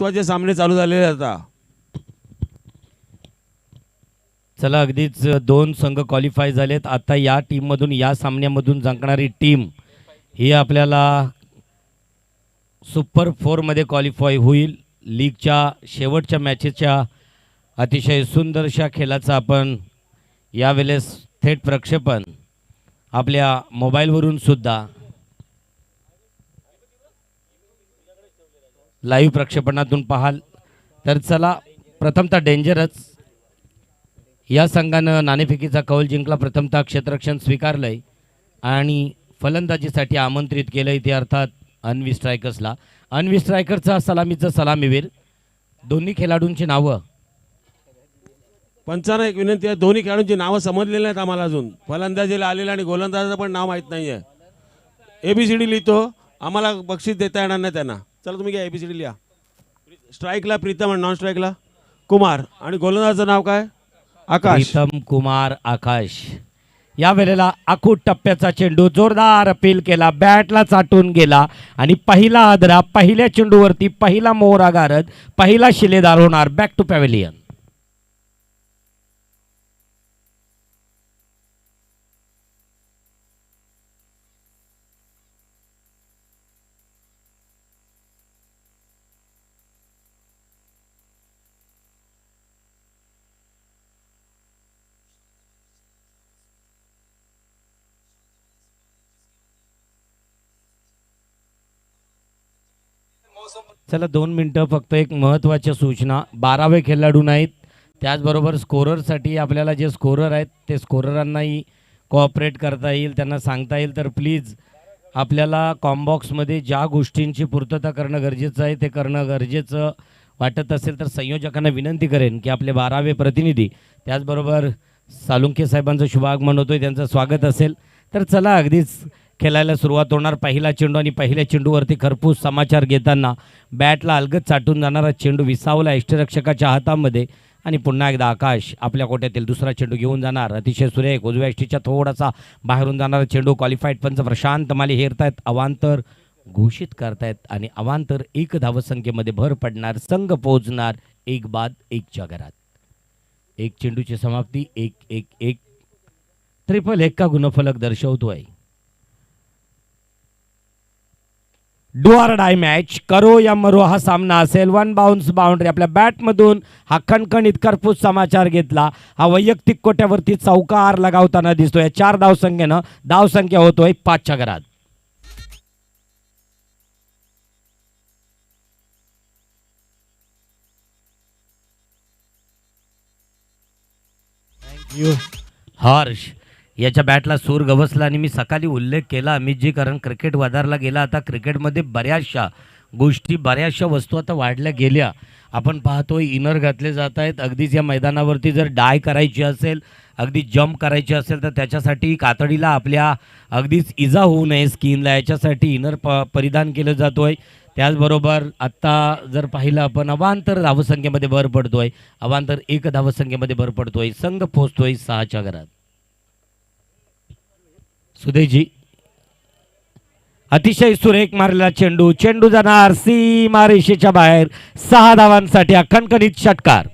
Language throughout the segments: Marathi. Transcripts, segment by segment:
महत्त्वाचे सामने चालू झालेले आता. चला अगदीच दोन संघ क्वालिफाय झालेत. आता या टीममधून या सामन्यामधून जिंकणारी टीम ही आपल्याला सुपर 4मध्ये क्वालिफाय होईल. लीगच्या शेवटच्या मॅचेसच्या अतिशय सुंदरशा खेळाचा आपण यावेळेस थेट प्रक्षेपण आपल्या मोबाईलवरून सुद्धा लाईव्ह प्रक्षेपणातून पाहाल. तर चला प्रथमतः डेंजरस या संघानं नाणेफेकीचा कौल जिंकला. प्रथमतः क्षेत्ररक्षण स्वीकारलंय आणि फलंदाजीसाठी आमंत्रित केलंय ते अर्थात अन्वी स्ट्रायकर्सला. अन्वी स्ट्रायकरचा सलामीचं सलामीवीर. दोन्ही खेळाडूंची नावं पंचांना एक विनंती आहे, दोन्ही खेळाडूंची नावं समजलेली नाहीत आम्हाला अजून. फलंदाजीला आलेलं आणि गोलंदाजाचं पण नाव माहीत नाही आहे. ABCD लिहितो, आम्हाला बक्षीस देता येणार नाही त्यांना. चला तुम्ही घ्या ABCD लिहा. स्ट्राईकला प्रीतम आणि नॉन स्ट्राईकला कुमार आणि गोलंदाजाचं नाव काय? आकाश. प्रीतम कुमार आकाश. या वेळेला आखूट टप्प्याचा चेंडू जोरदार अपील केला, बॅटला चाटून गेला आणि पहिला आदरा पहिल्या चेंडूवरती पहिला मोहरा गारद पहिला शिलेदार होणार. Back to pavilion. चला 2 मिनटं फक्त. एक महत्त्वाच्या सूचना, 12वे खेळाडू नाहीत, त्याचबरोबर स्कोररसाठी आपल्याला जे स्कोरर आहेत ते स्कोररांनाही कोऑपरेट करता येईल, त्यांना सांगता येईल. तर प्लीज आपल्याला कॉम्बॉक्समध्ये ज्या गोष्टींची पूर्तता करणं गरजेचं आहे ते करणं गरजेचं वाटत असेल तर संयोजकांना विनंती करेन की आपले 12वे प्रतिनिधी, त्याचबरोबर सालुंखे साहेबांचं शुभागमन होतोय, त्यांचं स्वागत असेल. तर चला अगदीच खेळायला सुरुवात होणार. पहिला चेंडू आणि पहिल्या चेंडूवरती खरपूस समाचार घेताना बॅटला अलगद चाटून जाणारा चेंडू विसावला यष्टीरक्षकाच्या हातामध्ये आणि पुन्हा एकदा आकाश आपल्या कोट्यातील दुसरा चेंडू घेऊन जाणार. अतिशय सुरेख उजव्या यष्टीच्या थोडासा बाहेरून जाणारा चेंडू क्वालिफाईड पंच प्रशांत माली हेरतायत, अवांतर घोषित करतायत आणि अवांतर 1 धावसंख्येमध्ये भर पडणार. संघ पोहोचणार 1 बाद 1च्या घरात. 1 चेंडूची समाप्ती 1-1-1. ट्रिपल 1 का गुणफलक दर्शवतोय. डू ऑर डाय मॅच, करो या मरो हा सामना असेल. 1 बाउन्स बाउंड्री. आपल्या बॅटमधून हा खणखणीत खरपूस समाचार घेतला. हा वैयक्तिक कोट्यावरती चौकार लगावताना दिसतोय. 4 धावसंख्येनं धावसंख्या होतोय 5च्या घरात. हर्ष याच्या बॅटला सूर गवसला आणि मी सकाळी उल्लेख केला अमितजी, कारण क्रिकेट वधारला गेला. आता क्रिकेटमध्ये बऱ्याचशा गोष्टी बऱ्याचशा वस्तू आता वाढल्या गेल्या. आपण पाहतोय इनर घातले जात आहेत. अगदीच या मैदानावरती जर डाय करायची असेल, अगदी जंप करायची असेल तर त्याच्यासाठी कातडीला आपल्या अगदीच इजा होऊ नये स्किनला, याच्यासाठी इनर परिधान केलं जातोय. त्याचबरोबर आत्ता जर पाहिलं आपण अवांतर धावसंख्येमध्ये भर पडतोय. अवांतर 1 धावसंख्येमध्ये भर पडतोय. संघ पोहोचतोय 6च्या घरात. सुदेशजी अतिशय सुरेख मारलेला चेंडू, चेंडू जाणार सीमारेषेच्या बाहेर. 6 धावांसाठी खणखणीत षटकार.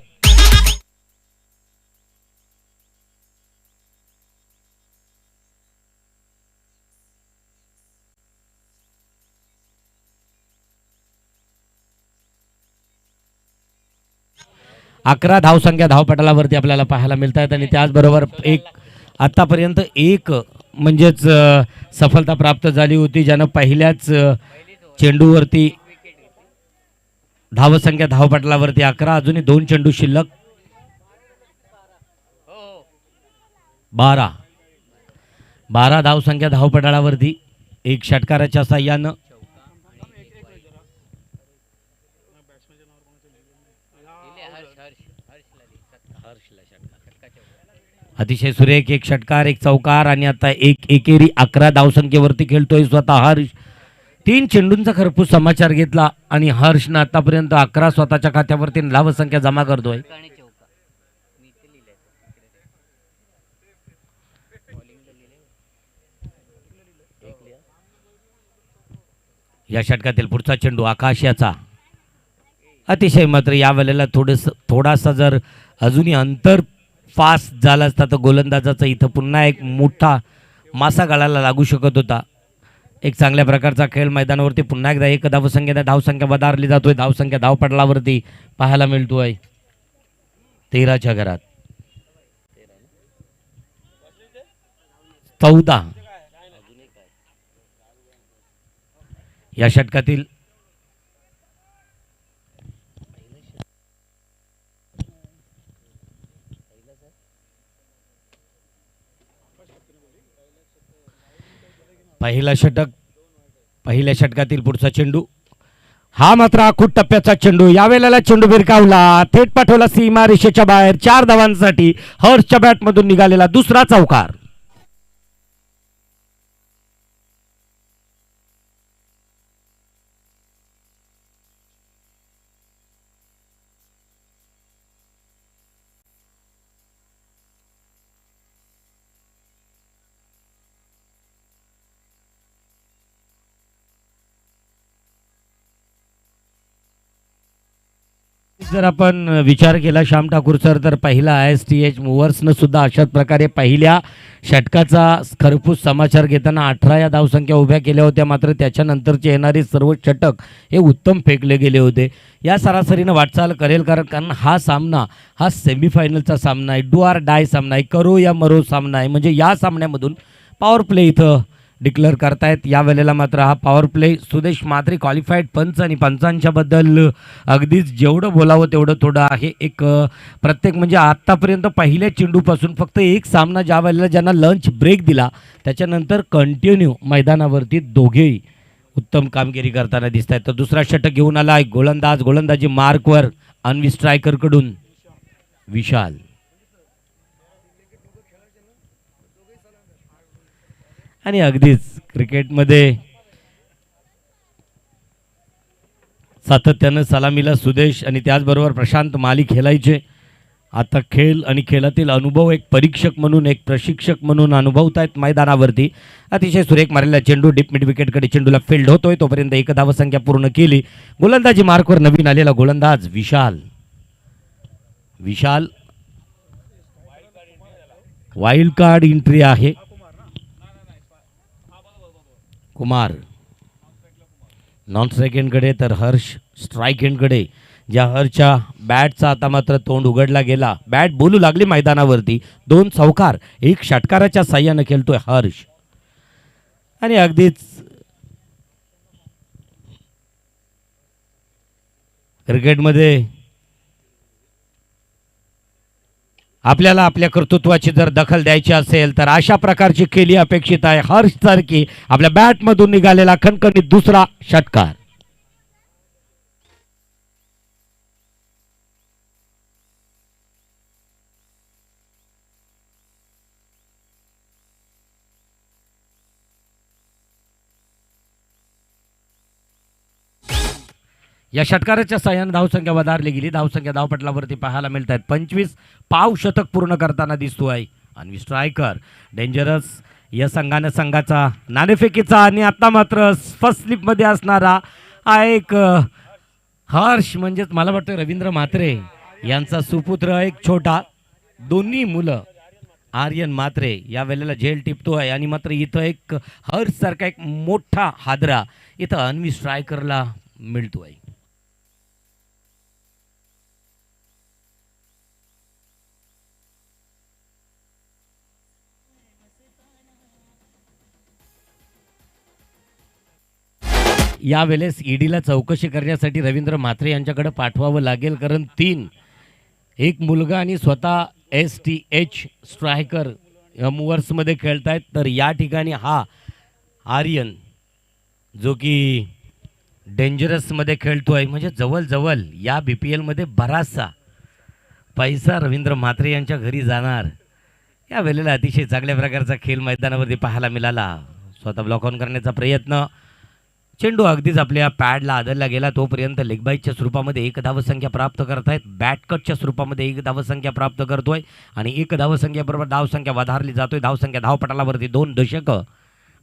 अकरा धावसंख्या धावपटलावरती आपल्याला पाहायला मिळत आहेत आणि त्याचबरोबर आतापर्यंत एक म्हणजेच सफलता प्राप्त झाली होती, ज्यानं पहिल्याच चेंडूवरती धावसंख्या धावपटलावरती 11, अजूनही 2 चेंडू शिल्लक. 12 धावसंख्या धावपटलावरती. 1 षटकाराच्या साह्यानं अतिशय सुरेख 1 षटकार 1 चौकार आणि आता 1 एकेरी. 11 धावसंख्येवरती खेळतोय स्वतः हर्ष. 3 चेंडूंचा खरपूस समाचार घेतला आणि हर्षनं आतापर्यंत 11 स्वतःच्या खात्यावरती धावसंख्या जमा करतोय. या षटकातील पुढचा चेंडू आकाश याचा अतिशय मात्र यावेळेला थोडासा जर अजूनही अंतर फास्ट झालं असता तर गोलंदाजाचा इथं पुन्हा एक मोठा मासा गळाला लागू शकत होता. एक चांगल्या प्रकारचा खेळ मैदानावरती पुन्हा एकदा एक धावसंख्या धावसंख्या वधारली जातोय. धावसंख्या धावपटलावरती पाहायला मिळतोय 13च्या घरात 14. या षटकातील पहिल्या षटकातील पुढचा चेंडू हा मात्र आखूट टप्प्याचा चेंडू. यावेळेला चेंडू भिरकावला, थेट पाठवला सीमा रेषेच्या बाहेर. 4 धावांसाठी हर्षच्या बॅटमधून निघालेला दुसरा चौकार. जर आपण विचार केला श्याम ठाकूर सर तर पहिला ISTH मूव्हर्सनं सुद्धा अशाच प्रकारे पहिल्या षटकाचा खरपूस समाचार घेताना 18 या धावसंख्या उभ्या केल्या होत्या. मात्र त्याच्यानंतरचे येणारे सर्व षटक हे उत्तम फेकले गेले होते. या सरासरीनं वाटचाल करेल कारण हा सामना हा सेमीफायनलचा सामना आहे. डू आर डाय सामना आहे, करो या मरो सामना आहे. म्हणजे या सामन्यामधून पॉवर प्ले इथं डिक्लेअर करतायत. या वेळेला मात्र हा power play Sudesh Mhatre qualified पंच आणि पंचांच्या बद्दल अगदीच जेवढं बोलावं तेवढं थोडं आहे. एक प्रत्येक म्हणजे आत्तापर्यंत पहिल्या चेंडूपासून फक्त एक सामना ज्या वेळेला ज्यांना लंच ब्रेक दिला त्याच्यानंतर कंटिन्यू मैदानावरती दोघेही उत्तम कामगिरी करताना दिसत आहेत. तर दुसरा षटक घेऊन आला गोलंदाजी मार्कवर अन्वी स्ट्रायकरकडून विशाल. आणि अगदीच क्रिकेटमध्ये सातत्यानं सलामीला सुदेश आणि त्याचबरोबर प्रशांत माली खेळायचे. आता खेळ आणि खेळातील अनुभव एक परीक्षक म्हणून एक प्रशिक्षक म्हणून अनुभवत आहेत मैदानावरती. अतिशय सुरेख मारलेला चेंडू डीप मिड विकेटकडे चेंडूला फील्ड होतोय. तोपर्यंत एक धावसंख्या पूर्ण केली. गोलंदाजी मार्कवर नवीन आलेला गोलंदाज विशाल. वाईल्ड कार्ड एंट्री आहे. कुमार नॉन स्ट्राईक एंडकडे तर हर्ष स्ट्राईक एंडकडे. ज्या हर्षच्या बॅटचा आता मात्र तोंड उघडला गेला. बॅट बोलू लागली मैदानावरती. 2 चौकार 1 षटकाराच्या साह्यानं खेळतोय हर्ष. आणि अगदीच क्रिकेटमध्ये आपल्याला आपल्या कर्तृत्वाची जर दखल द्यायची असेल तर अशा प्रकारची केली अपेक्षित आहे. हर्ष सारखी आपल्या बॅटमधून निघालेला खणखणीत दुसरा षटकार. या षटकाराच्या साह्याने धावसंख्या वधारली गेली. धावसंख्या धावपटलावरती पाहायला मिळत आहेत 25 पाव शतक पूर्ण करताना दिसतो आहे. आणि स्ट्रायकर डेंजरस या संघाचा नाणेफेकीचा आणि आता मात्र फर्स्ट स्लिपमध्ये असणारा हा एक हर्ष म्हणजेच मला वाटतं रवींद्र म्हात्रे यांचा सुपुत्र एक छोटा. दोन्ही मुलं आर्यन म्हात्रे या वेळेला झेल टिपतोय. आणि मात्र इथं एक हर्ष सारखा एक मोठा हादरा इथं अन्वी स्ट्रायकरला मिळतोय. यावेळेस ईडीला चौकशी करण्यासाठी रवींद्र म्हात्रे यांच्याकडे पाठवावं लागेल. कारण 3 एक मुलगा आणि स्वतः STH स्ट्रायकर मूव्हर्समध्ये खेळतायत. तर या ठिकाणी हा आर्यन जो की डेंजरसमध्ये खेळतोय. म्हणजे जवळजवळ या BPLमध्ये बराचसा पैसा रवींद्र म्हात्रे यांच्या घरी जाणार. या वेळेला अतिशय चांगल्या प्रकारचा खेळ मैदानावरती पाहायला मिळाला. स्वतः ब्लॉक ऑन करण्याचा प्रयत्न. चेंडू अगदीच आपल्या पॅडला आदळला गेला. तोपर्यंत लेगबाईच्या स्वरूपामध्ये 1 धावसंख्या प्राप्त करतायत. बॅटकटच्या स्वरूपामध्ये 1 धावसंख्या प्राप्त करतोय. आणि 1 धावसंख्याबरोबर धावसंख्या वधारली जातोय. धावसंख्या धावपटालावरती 2 दशकं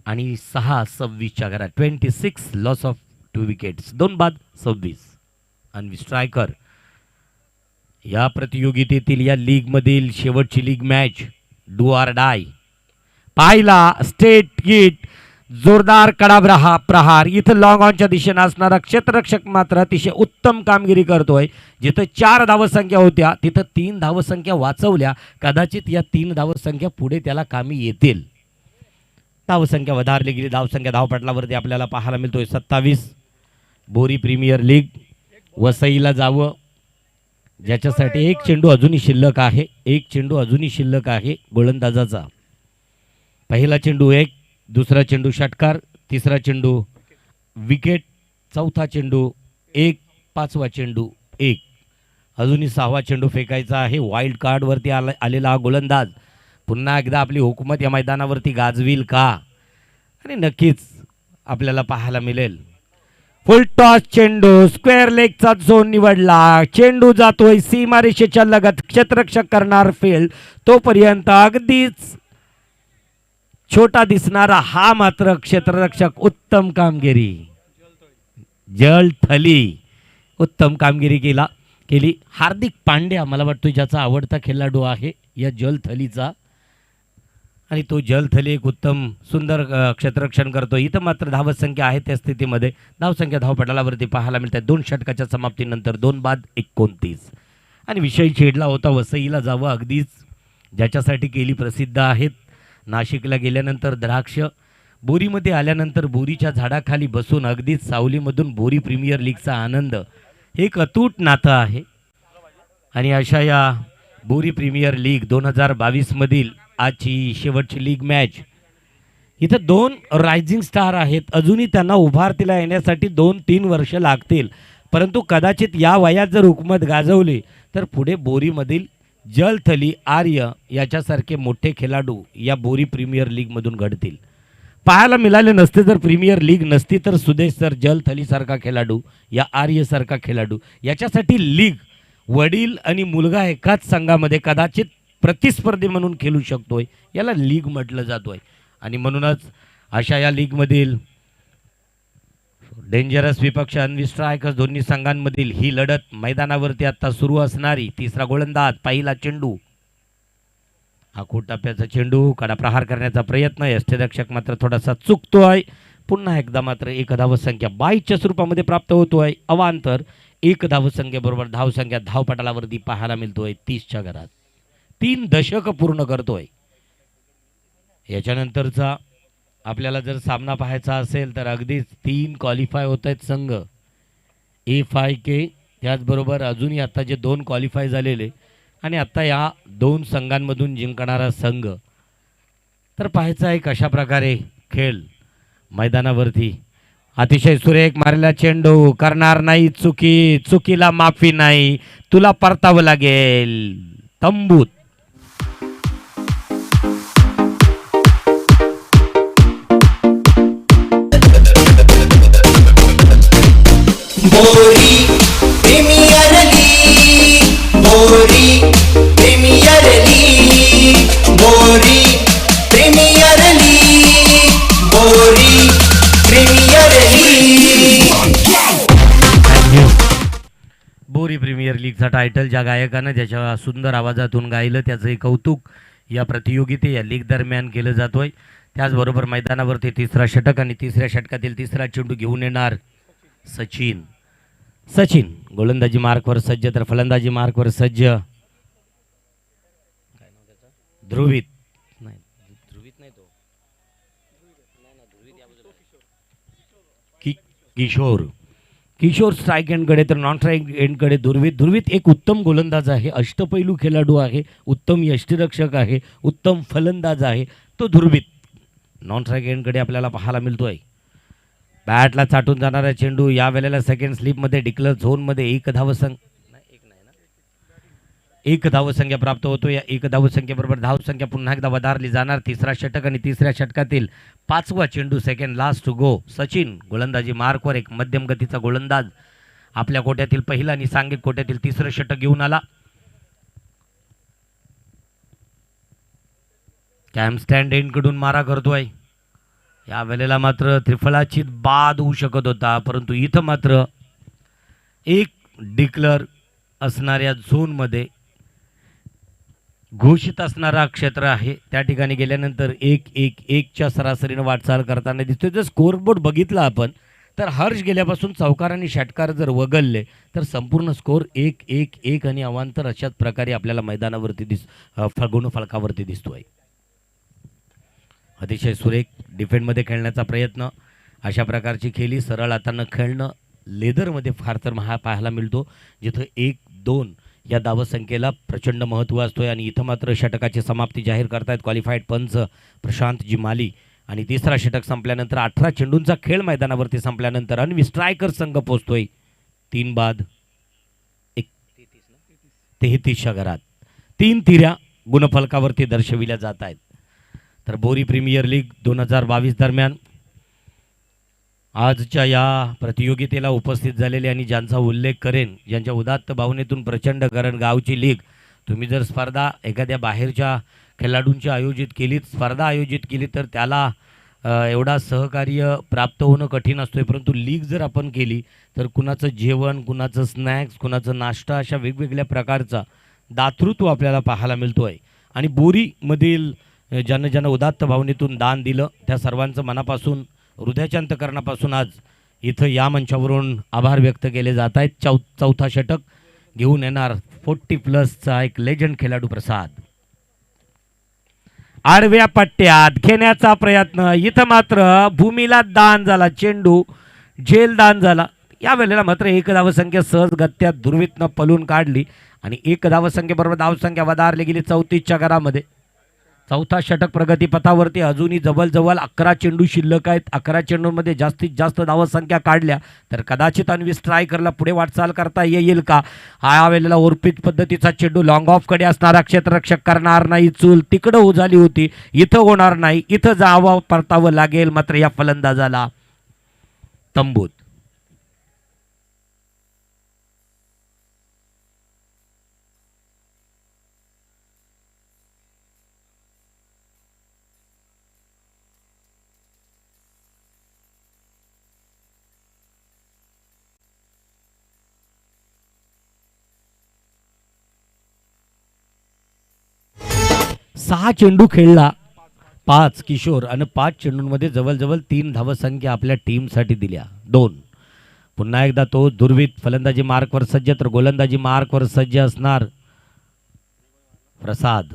आणि 6 26च्या घरात 26 लॉस ऑफ 2 विकेट्स. 2 बाद 26. आणि स्ट्रायकर. या प्रतियोगितेतील या लीगमधील शेवटची league match do or die. पाहिला स्टेट किट जोरदार कडा प्रहार. इथं लॉंग ऑनच्या दिशेने असणारा क्षेत्ररक्षक मात्र अतिशय उत्तम कामगिरी करतोय. जिथं 4 धावसंख्या होत्या तिथं 3 धावसंख्या वाचवल्या. कदाचित या 3 धावसंख्या पुढे त्याला कामी येतील. धावसंख्या वधारली गेली. धावसंख्या धावपटलावरती आपल्याला पाहायला मिळतोय 27. बोरी प्रीमियर लीग वसईला जावं ज्याच्यासाठी एक चेंडू अजूनही शिल्लक आहे. एक चेंडू अजूनही शिल्लक आहे गोलंदाजाचा. पहिला चेंडू 1, दुसरा चेंडू षटकार, तिसरा चेंडू विकेट, चौथा चेंडू 1, पाचवा चेंडू 1. अजूनही 6वा चेंडू फेकायचा आहे. वाईल्ड कार्डवरती आलेला हा गोलंदाज पुन्हा एकदा आपली हुकूमत या मैदानावरती गाजवील का, आणि नक्कीच आपल्याला पाहायला मिळेल. फुल टॉस चेंडू स्क्वेअर लेगचा झोन निवडला. चेंडू जातोय सीमारेषेच्या लगत. क्षेत्ररक्षक करणार फील्ड. तोपर्यंत अगदीच छोटा दिसणारा हा मात्र क्षेत्ररक्षक उत्तम कामगिरी. जलथली उत्तम कामगिरी केली. हार्दिक पांड्या मला वाटतं ज्याचा आवडता खेळाडू आहे या जलथलीचा, आणि तो जलथली एक उत्तम सुंदर क्षेत्ररक्षण करतो. इथं मात्र धावसंख्या आहे त्या स्थितीमध्ये. धावसंख्या धावपटलावरती पाहायला मिळते 2 षटकाच्या समाप्तीनंतर 2 बाद 29. आणि विषय छेडला होता वसईला जावं अगदीच ज्याच्यासाठी केली प्रसिद्ध आहेत. नाशिकला गेल्यानंतर द्राक्ष, बोरीमध्ये आल्यानंतर बोरीच्या झाडाखाली बसून अगदीच सावलीमधून बोरी प्रीमियर लीगचा आनंद हे एक अतूट नातं आहे. आणि अशा या बोरी प्रीमियर लीग 2022 मधील आजची शेवटची लीग मॅच. इथं 2 रायझिंग स्टार आहेत. अजूनही त्यांना उभारतीला येण्यासाठी 2-3 वर्ष लागतील, परंतु कदाचित या वयात जर हुकूमत गाजवली तर पुढे बोरीमधील जलथली, आर्य याच्यासारखे मोठे खेळाडू या बोरी प्रीमियर लीगमधून घडतील. पाहायला मिळाले नसते जर प्रीमियर लीग नसती तर सुदेश सर जलथलीसारखा खेळाडू, या आर्यसारखा खेळाडू, याच्यासाठी लीग वडील आणि मुलगा एकाच संघामध्ये कदाचित प्रतिस्पर्धी म्हणून खेळू शकतोय. याला लीग म्हटलं जातोय. आणि म्हणूनच अशा या लीगमधील डेंजरस विपक्ष आणि स्ट्रायकर्स दोन्ही संघांमधील ही लढत मैदानावरती आता सुरू असणारी. तिसरा गोलंदाज, पहिला चेंडू, आखूड टप्प्याचा चेंडू, कडा प्रहार करण्याचा प्रयत्न. यष्टीरक्षक मात्र थोडासा चुकतोय. पुन्हा एकदा मात्र 1 धावसंख्या 22च्या स्वरूपामध्ये प्राप्त होतोय. अवांतर 1 धावसंख्येबरोबर धावसंख्या धावपटलावरती पाहायला मिळतोय 30च्या घरात. 3 दशक पूर्ण करतोय. याच्यानंतरचा आपल्याला जर सामना पाहायचा असेल तर अगदीच 3 क्वालिफाय होत आहेत संघ A5K. त्याचबरोबर अजूनही आता जे 2 क्वालिफाय झालेले आणि आता या 2 संघांमधून जिंकणारा संघ. तर पाहायचा आहे कशा प्रकारे खेळ मैदानावरती. अतिशय सुरेख मारलेला चेंडू, करणार नाही चुकीला माफी नाही, तुला परतावं लागेल तंबूत. बोरी premier league, Bori premier league, Bori premier league, Bori premier league. Bori premier लीगचा title ज्या गायकानं ज्याच्या सुंदर आवाजातून गायलं त्याचं कौतुक या प्रतियोगिते या लीग दरम्यान केलं जातोय. त्याचबरोबर मैदानावरती तिसरा षटक आणि तिसऱ्या षटकातील तिसरा चेंडू घेऊन येणार सचिन गोलंदाजी मार्कवर सज्ज, तर फलंदाजी मार्कवर सज्ज ध्रुवित नाही तो किशोर स्ट्राईक एंडकडे, तर नॉन स्ट्राईक एंडकडे ध्रुवित एक उत्तम गोलंदाज आहे, अष्टपैलू खेळाडू आहे, उत्तम यष्टीरक्षक आहे, उत्तम फलंदाज आहे तो ध्रुवित. नॉन स्ट्राईक एंडकडे आपल्याला पाहायला मिळतोय. बॅटला चाटून जाणारा चेंडू या वेळेला सेकंड स्लिपमध्ये डिक्लेअर झोनमध्ये 1 धावसंख्या प्राप्त होतो. या 1 धावसंख्येबरोबर धावसंख्या पुन्हा एकदा वधारली जाणार. तिसरा षटक आणि तिसऱ्या षटकातील 5वा चेंडू, second last to go. Sachin गोलंदाजी मार्कवर, एक मध्यम गतीचा गोलंदाज आपल्या कोट्यातील पहिला आणि सांघिक कोट्यातील तिसरं षटक घेऊन आला. कॅम्प स्टँड एंडकडून मारा करतोय. या वेळेला मात्र त्रिफळाची बाद होऊ शकत होता, परंतु इथं मात्र एक डिक्लेअर असणाऱ्या झोनमध्ये घोषित असणारा क्षेत्र आहे त्या ठिकाणी गेल्यानंतर 1-1-1च्या सरासरीनं वाटचाल करताना दिसतोय. जर स्कोअरबोर्ड बघितला आपण तर हर्ष गेल्यापासून चौकार आणि षटकार जर वगळले तर संपूर्ण स्कोअर 1-1-1 आणि अवांतर अशाच प्रकारे आपल्याला मैदानावरती गुणफलकावरती दिसतोय. अतिशय सुरेख डिफेंडमध्ये खेळण्याचा प्रयत्न, अशा प्रकारची खेळी सरळ हातानं खेळणं लेदरमध्ये फार तर पाहायला मिळतो, जिथं 1-2 या धावसंख्येला प्रचंड महत्त्व असतोय. आणि इथं मात्र षटकाची समाप्ती जाहीर करतायत क्वालिफाईड पंच प्रशांत जी माली. आणि तिसरा षटक संपल्यानंतर 18 चेंडूंचा खेळ मैदानावरती संपल्यानंतर अन्वी स्ट्रायकर संघ पोहोचतोय 3 बाद 33च्या घरात. 3 तिऱ्या गुणफलकावरती दर्शविल्या जात आहेत. तर बोरी प्रीमियर लीग 2022 दरम्यान आजच्या या प्रतियोगितेला उपस्थित झालेले आणि ज्यांचा उल्लेख करेन, ज्यांच्या उदात्त भावनेतून प्रचंड, कारण गावची लीग तुम्ही जर स्पर्धा एखाद्या बाहेरच्या खेळाडूंची स्पर्धा आयोजित केली तर त्याला एवढा सहकार्य प्राप्त होणं कठीण असतोय. परंतु लीग जर आपण केली तर कुणाचं जेवण, कुणाचं स्नॅक्स, कुणाचं नाश्ता, अशा वेगवेगळ्या प्रकारचा दातृत्व आपल्याला पाहायला मिळतो आहे. आणि बोरीमधील ज्यानं उदात्त भावनेतून दान दिलं त्या सर्वांचं मनापासून, हृदयाच्या अंतकरणापासून आज इथं या मंचावरून आभार व्यक्त केले जात आहेत. चौथा षटक घेऊन येणार 40+ एक लेजंड खेळाडू प्रसाद. आडव्या पट्ट्यात घेण्याचा प्रयत्न, इथं मात्र भूमीला दान झाला, चेंडू झेल दान झाला. या वेळेला मात्र एक धावसंख्या सहजगत्या दुर्वितनं पलून काढली आणि एक धावसंख्येबरोबर धावसंख्या वधारली गेली 34च्या घरामध्ये. चौथा षटक प्रगतीपथावरती अजूनही जवळजवळ 11 चेंडू शिल्लक आहेत. 11 चेंडूंमध्ये जास्तीत जास्त धावसंख्या काढल्या तर कदाचित अन्वी स्ट्रायकरला पुढे वाटचाल करता येईल का. हा वेळेला ओरपीत पद्धतीचा चेंडू लॉंग ऑफकडे असणारा क्षेत्ररक्षक करणार नाही, चूल तिकडं उजाली होती, इथं होणार नाही, इथं जावं परतावं लागेल. मात्र या फलंदाजाला तंबूत. सहा चेंडू खेळला 5 किशोर आणि 5 चेंडूंमध्ये जवळजवळ 3 धावसंख्या आपल्या टीमसाठी दिल्या 2. पुन्हा एकदा तो दुर्वित फलंदाजी मार्कवर सज्ज तर गोलंदाजी मार्कवर सज्ज असणार प्रसाद.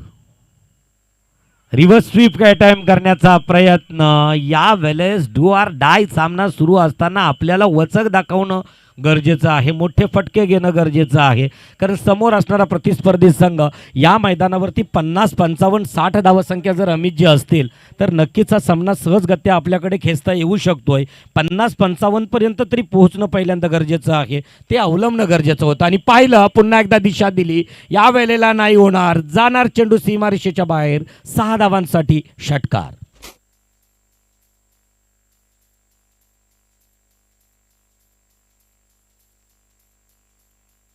रिव्हर्स स्वीप अटेम्प्ट करण्याचा प्रयत्न. या वेळेस डू आर डाय सामना सुरू असताना आपल्याला वचक दाखवणं गरजेचं आहे, मोठे फटके घेणं गरजेचं आहे. कारण समोर असणारा प्रतिस्पर्धी संघ या मैदानावरती 50, 55, 60 धावसंख्या जर अमित जे असतील तर नक्कीच हा सामना सहजगत्या आपल्याकडे खेचता येऊ शकतोय. 50, 55 पर्यंत तरी पोहोचणं पहिल्यांदा गरजेचं आहे, ते अवलंबणं गरजेचं होतं. आणि पाहिलं, पुन्हा एकदा दिशा दिली, या वेळेला नाही होणार, जाणार चेंडू सीमारेषेच्या बाहेर. 6 धावांसाठी षटकार.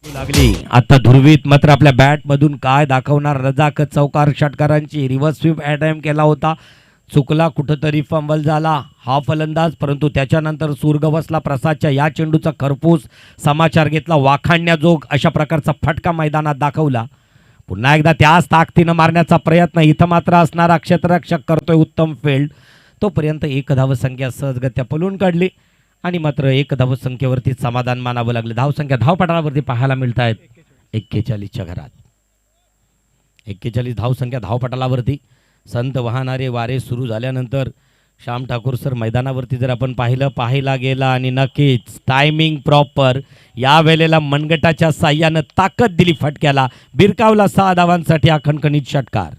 लागली आता धुरवीत. मात्र आपल्या बॅट मधून काय दाखवणार, रजाकत चौकार षटकारांची. रिव्हर्स स्वीप अटेम्प्ट केला होता, चुकला, कुठंतरी फंबल झाला हा फलंदाज. परंतु त्याच्यानंतर सूरगवसला प्रसादच्या या चेंडूचा खरपूस समाचार घेतला, वाखाणण्याजोग अशा प्रकारचा फटका मैदानात दाखवला. पुन्हा एकदा त्याच ताकदीनं मारण्याचा प्रयत्न. इथं मात्र असणारा क्षेत्ररक्षक करतोय उत्तम फील्ड. तोपर्यंत 1 धावसंख्या सहजगत्या पलून काढली आणि मात्र 1 धावसंख्येवरती समाधान मानावं लागले. धावसंख्या धावपटावरती पाहायला मिळत आहेत 41च्या घरात. 41 धावसंख्या धावपटालावरती. संत वाहणारे वारे सुरू झाल्यानंतर श्याम ठाकूर सर मैदानावरती जर आपण पाहायला गेला आणि नक्कीच टायमिंग प्रॉपर. या वेळेला मनगटाच्या साह्यानं ताकद दिली फटक्याला, बिरकावला 6 धावांसाठी हा खणखणीत षटकार.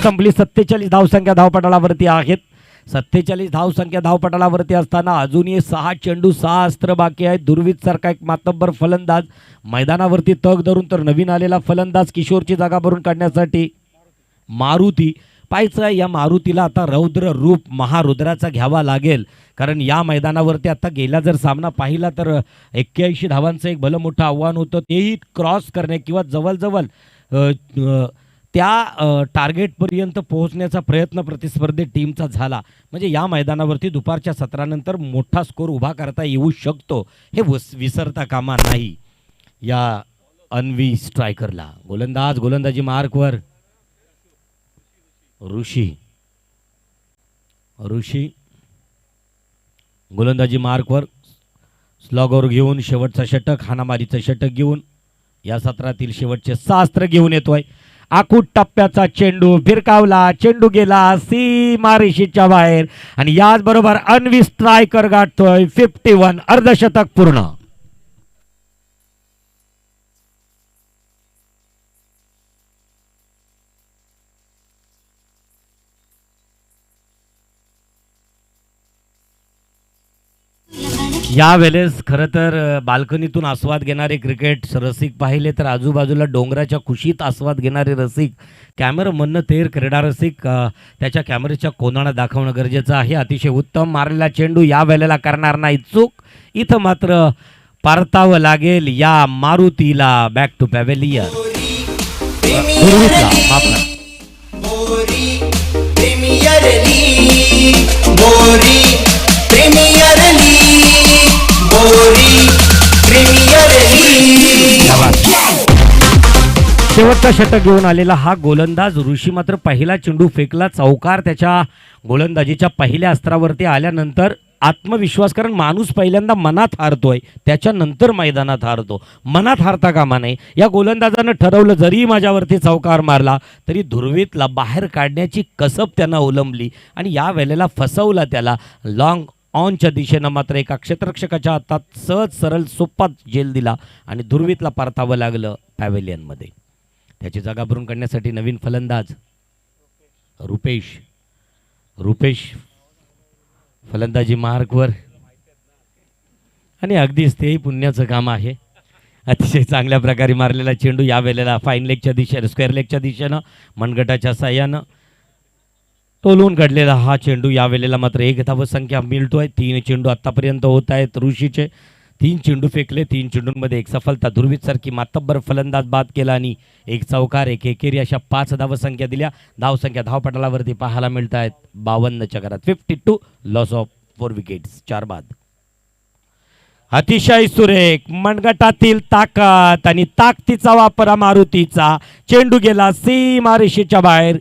संपली. 47 धावसंख्या धावपटालावरती आहेत. 47 धावसंख्या धावपटालावरती असताना अजूनही 6 चेंडू 6 अस्त्र बाकी आहेत. दुर्वित सारखा एक मातब्बर फलंदाज मैदानावरती तग धरून, तर नवीन आलेला फलंदाज किशोरची जागा भरून काढण्यासाठी मारुती. पाहायचं आहे या मारुतीला आता रौद्र रूप महारुद्राचा घ्यावा लागेल, कारण या मैदानावरती आता गेला जर सामना पाहिला तर 81 धावांचं एक भलं मोठं आव्हान होतं, तेही क्रॉस करणे किंवा जवळजवळ त्या टार्गेटपर्यंत पोहोचण्याचा प्रयत्न प्रतिस्पर्धी टीमचा झाला. म्हणजे या मैदानावरती दुपारच्या सत्रानंतर मोठा स्कोर उभा करता येऊ शकतो, हे विसरता कामा नाही या अन्वी स्ट्रायकरला. गोलंदाजी मार्कवर ऋषी गोलंदाजी मार्कवर स्लॉगवर घेऊन शेवटचा षटक, हाणामारीचं षटक घेऊन या सत्रातील शेवटचे शास्त्र घेऊन येतोय. आखूट टप्प्याचा चेंडू फिरकावला, चेंडू गेला सीमारेषेच्या बाहेर आणि याचबरोबर अन्वी स्ट्रायकर गाठतोय 51, अर्धशतक पूर्ण. यावेळेस खरं तर बाल्कनीतून आस्वाद घेणारे क्रिकेट रसिक पाहिले तर आजूबाजूला डोंगराच्या कुशीत आस्वाद घेणारे रसिक, कॅमेरामननं तेर क्रीडा रसिक त्याच्या कॅमेऱ्याच्या कोनाला दाखवणं गरजेचं आहे. अतिशय उत्तम मारलेला चेंडू या वेळेला करणार नाही चूक, इथं मात्र परतावं लागेल या मारुतीला. Back to pavilion. Bori premier league, Bori premier league, Bori premier league. शेवटचा षटक घेऊन आलेला हा गोलंदाज ऋषी मात्र पहिला चेंडू फेकला, चौकार त्याच्या गोलंदाजीच्या पहिल्या अस्त्रावरती आल्यानंतर आत्मविश्वास, कारण माणूस पहिल्यांदा मनात हारतोय त्याच्यानंतर मैदानात हारतो, मनात हारता कामा नये. या गोलंदाजानं ठरवलं जरी माझ्यावरती चौकार मारला तरी धुरवीतला बाहेर काढण्याची कसब त्यांना ओलंबली आणि या वेळेला फसवला त्याला. लॉंग ऑनच्या दिशेनं मात्र एका क्षेत्ररक्षकाच्या हातात सहज सरळ सोपा झेल दिला आणि धुरवीतला परतावं लागलं पॅव्हेलियनमध्ये. त्याची जागा भरून काढण्यासाठी नवीन फलंदाज रुपेश फलंदाजी मार्कवर आणि अगदीच तेही पुण्याचं काम आहे. अतिशय चांगल्या प्रकारे मारलेला चेंडू या वेळेला फाईन लेगच्या दिशेनं, स्क्वेअर लेगच्या दिशेनं मनगटाच्या साह्यानं तोलून काढलेला हा चेंडू या वेळेला मात्र 1 धावसंख्या मिळतोय. 3 चेंडू आतापर्यंत होत आहेत ऋषीचे. 3 चेंडू फेकले, 3 चेंडूंमध्ये 1 सफलता. धुरवीतसारखी मातब्बर फलंदाज बाद केला आणि 1 चौकार 1 एकेरी अशा 5 धावसंख्या दिल्या. धावसंख्या धावपटलावरती पाहायला मिळत आहेत 52च्या घरात. 52 लॉस ऑफ 4 विकेट्स, 4 बाद. अतिशय सुरेख मनगटातील ताकद आणि ताकदीचा वापर मारुतीचा. चेंडू गेला सीमारेषेच्या बाहेर.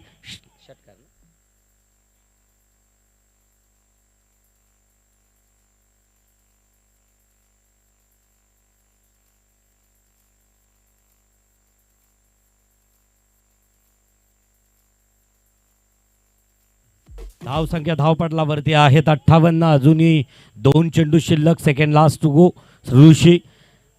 धावसंख्या धावपटलावरती आहेत 58. अजूनही 2 चेंडू शिल्लक. Second last to go. Rishi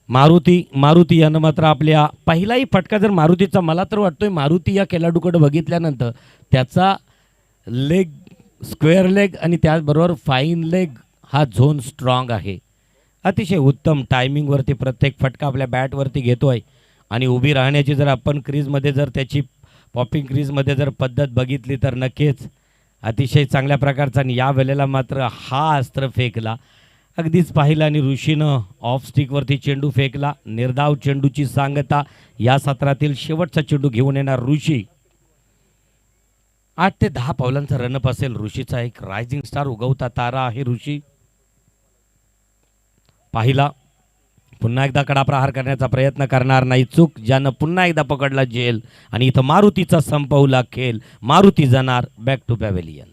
Maruti यानं मात्र आपल्या पहिलाही फटका जर मारुतीचा, मला तर वाटतोय मारुती या खेळाडूकडे बघितल्यानंतर त्याचा लेग, स्क्वेअर लेग आणि त्याचबरोबर फाईन लेग हा झोन स्ट्रॉंग आहे. अतिशय उत्तम टायमिंगवरती प्रत्येक फटका आपल्या बॅटवरती घेतोय आणि उभी राहण्याची जर आपण क्रीजमध्ये जर त्याची पॉपिंग क्रीजमध्ये जर पद्धत बघितली तर नक्कीच अतिशय चांगल्या प्रकारचा. आणि या वेळेला मात्र हा अस्त्र फेकला, अगदीच पाहिला आणि ऋषीनं ऑफ स्टिकवरती चेंडू फेकला. निर्धाव चेंडूची सांगता. या सत्रातील शेवटचा चेंडू घेऊन येणार ऋषी. 8 ते 10 पावलांचा रनअप असेल ऋषीचा. एक रायझिंग स्टार, उगवता तारा आहे ऋषी. पाहिला पुन्हा एकदा कडा प्रहार करण्याचा प्रयत्न करणार नाही चूक, ज्यानं पुन्हा एकदा पकडला जेल आणि इथं मारुतीचा संपवला खेळ. मारुती जाणार back to pavilion.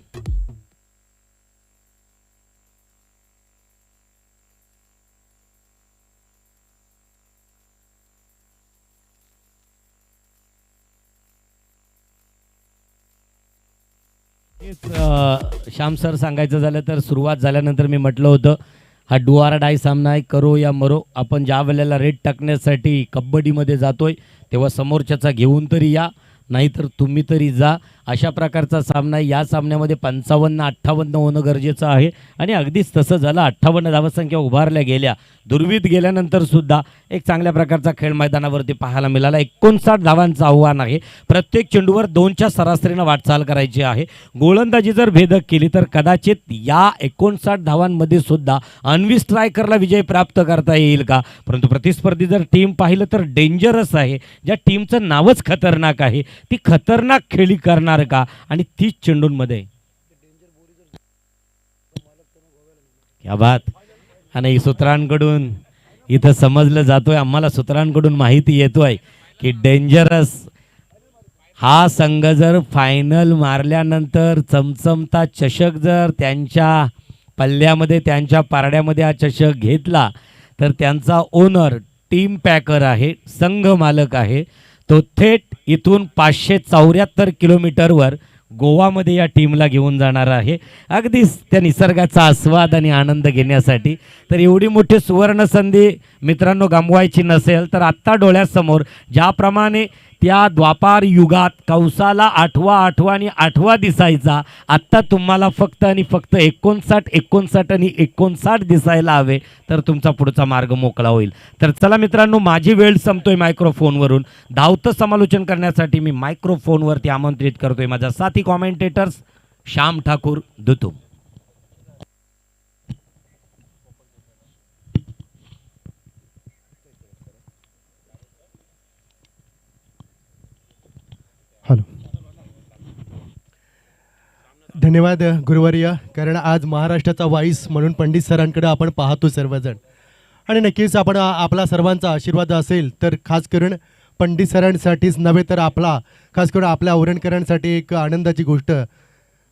Shyam sir, सांगायचं झालं तर सुरुवात झाल्यानंतर मी म्हटलं होतं हा डू ऑर डाय सामना आहे, करो या मरो. आपण ज्या वेळेला रेट टाकण्यासाठी कबड्डीमध्ये जातोय तेव्हा समोरच्याचा घेऊन तरी या, नाहीतर तुम्ही तरी जा. अशा प्रकारचा सामना आहे. या सामन्यामध्ये 55-58 होणं गरजेचं आहे आणि अगदीच तसं झालं. 58 धावसंख्या उभारल्या गेल्या. दुर्वीत गेल्यानंतर सुद्धा एक चांगल्या प्रकारचा खेळ मैदानावरती पाहायला मिळाला. 59 धावांचं आव्हान आहे. प्रत्येक चेंडूवर 2च्या सरासरीनं वाटचाल करायची आहे. गोलंदाजी जर भेदक केली तर कदाचित या 59 धावांमध्ये सुद्धा अन्वी स्ट्रायकरला विजय प्राप्त करता येईल का? परंतु प्रतिस्पर्धी जर टीम पाहिलं तर डेंजरस आहे. ज्या टीमचं नावच खतरनाक आहे ती खतरनाक खेळी करणार का? आणि 30 चेंडूंमध्ये क्या बात. आणि सूत्रांकडून इथं समजलं जातोय, आम्हाला सूत्रांकडून माहिती येतोय की डेंजरस हा संघ जर फायनल मारल्यानंतर चमचमता चषक जर त्यांच्या पल्ल्यामध्ये त्यांच्या पारड्यामध्ये हा चषक घेतला तर त्यांचा ओनर टीम पॅकर आहे, संघ मालक आहे, तो थेट इथून 574 किलोमीटरवर गोवामध्ये या टीमला घेऊन जाणार आहे. अगदीच त्या निसर्गाचा आस्वाद आणि आनंद घेण्यासाठी. तर एवढी मोठी सुवर्ण संधी मित्रांनो गमवायची नसेल तर आत्ता डोळ्यासमोर ज्याप्रमाणे त्या द्वापार युगात कंसाला 8 आणि 8 दिसायचा, आत्ता तुम्हाला फक्त आणि फक्त 59 आणि 59 दिसायला हवे तर तुमचा पुढचा मार्ग मोकळा होईल. तर चला मित्रांनो, माझी वेळ संपतोय मायक्रोफोनवरून. धावतं समालोचन करण्यासाठी मी मायक्रोफोनवरती आमंत्रित करतोय माझा साथी कॉमेंटेटर्स श्याम ठाकूर दुतुम. हॅलो, धन्यवाद गुरुवर्य. कारण आज महाराष्ट्राचा वाईस म्हणून पंडित सरांकडे आपण पाहतो सर्वजण, आणि नक्कीच आपण आपला सर्वांचा आशीर्वाद असेल तर खास करून पंडित सरांसाठीच नव्हे तर खास करून आपल्या औरणकरांसाठी एक आनंदाची गोष्ट.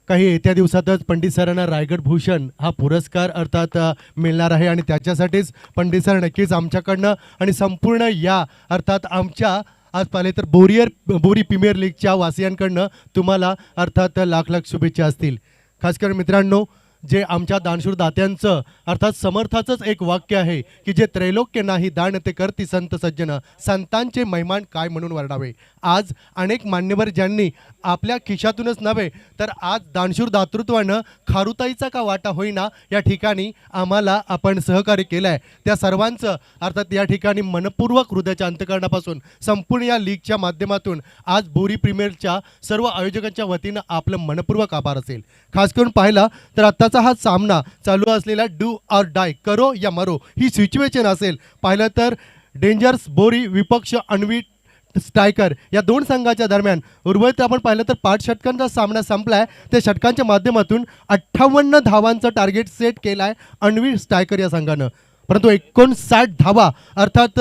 काही येत्या दिवसातच पंडित सरांना रायगड भूषण हा पुरस्कार अर्थात मिळणार आहे, आणि त्याच्यासाठीच पंडित सर नक्कीच आमच्याकडनं आणि संपूर्ण या अर्थात आमच्या आज पाहिले तर बोरी प्रीमियर लीगच्या वासियांकडनं तुम्हाला अर्थात लाख लाख शुभेच्छा असतील. खास करून मित्रांनो, जे आमच्या दानशूर दात्यांचं अर्थात समर्थाचंच एक वाक्य आहे की जे त्रैलोक्य नाही दान ते करती संत सज्जन, संतांचे महिमान काय म्हणून वर्णावे. आज अनेक मान्यवर ज्यांनी आपल्या खिशातूनच नव्हे तर आज दानशूर दातृत्वानं खारुताईचा का वाटा होईना या ठिकाणी आम्हाला आपण सहकार्य केलं आहे, त्या सर्वांचं अर्थात या ठिकाणी मनपूर्वक हृदयाच्या अंतकरणापासून संपूर्ण या लीगच्या माध्यमातून आज बोरी प्रीमियरच्या सर्व आयोजकांच्या वतीनं आपलं मनपूर्वक आभार असेल. खास करून पाहिला तर आता हा सामना चालू असलेला डू ऑर डाय, करो या मरो ही सिच्युएशन असेल. पाहिलं तर डेंजर्स बोरी विपक्ष अन्वी स्ट्रायकर या दोन संघाच्या दरम्यान उर्वरित आपण पाहिलं तर 5 षटकांचा सामना संपलाय. त्या षटकांच्या माध्यमातून 58 धावांचं टार्गेट सेट केलं आहे अन्वी स्ट्रायकर या संघानं. परंतु 59 धावा अर्थात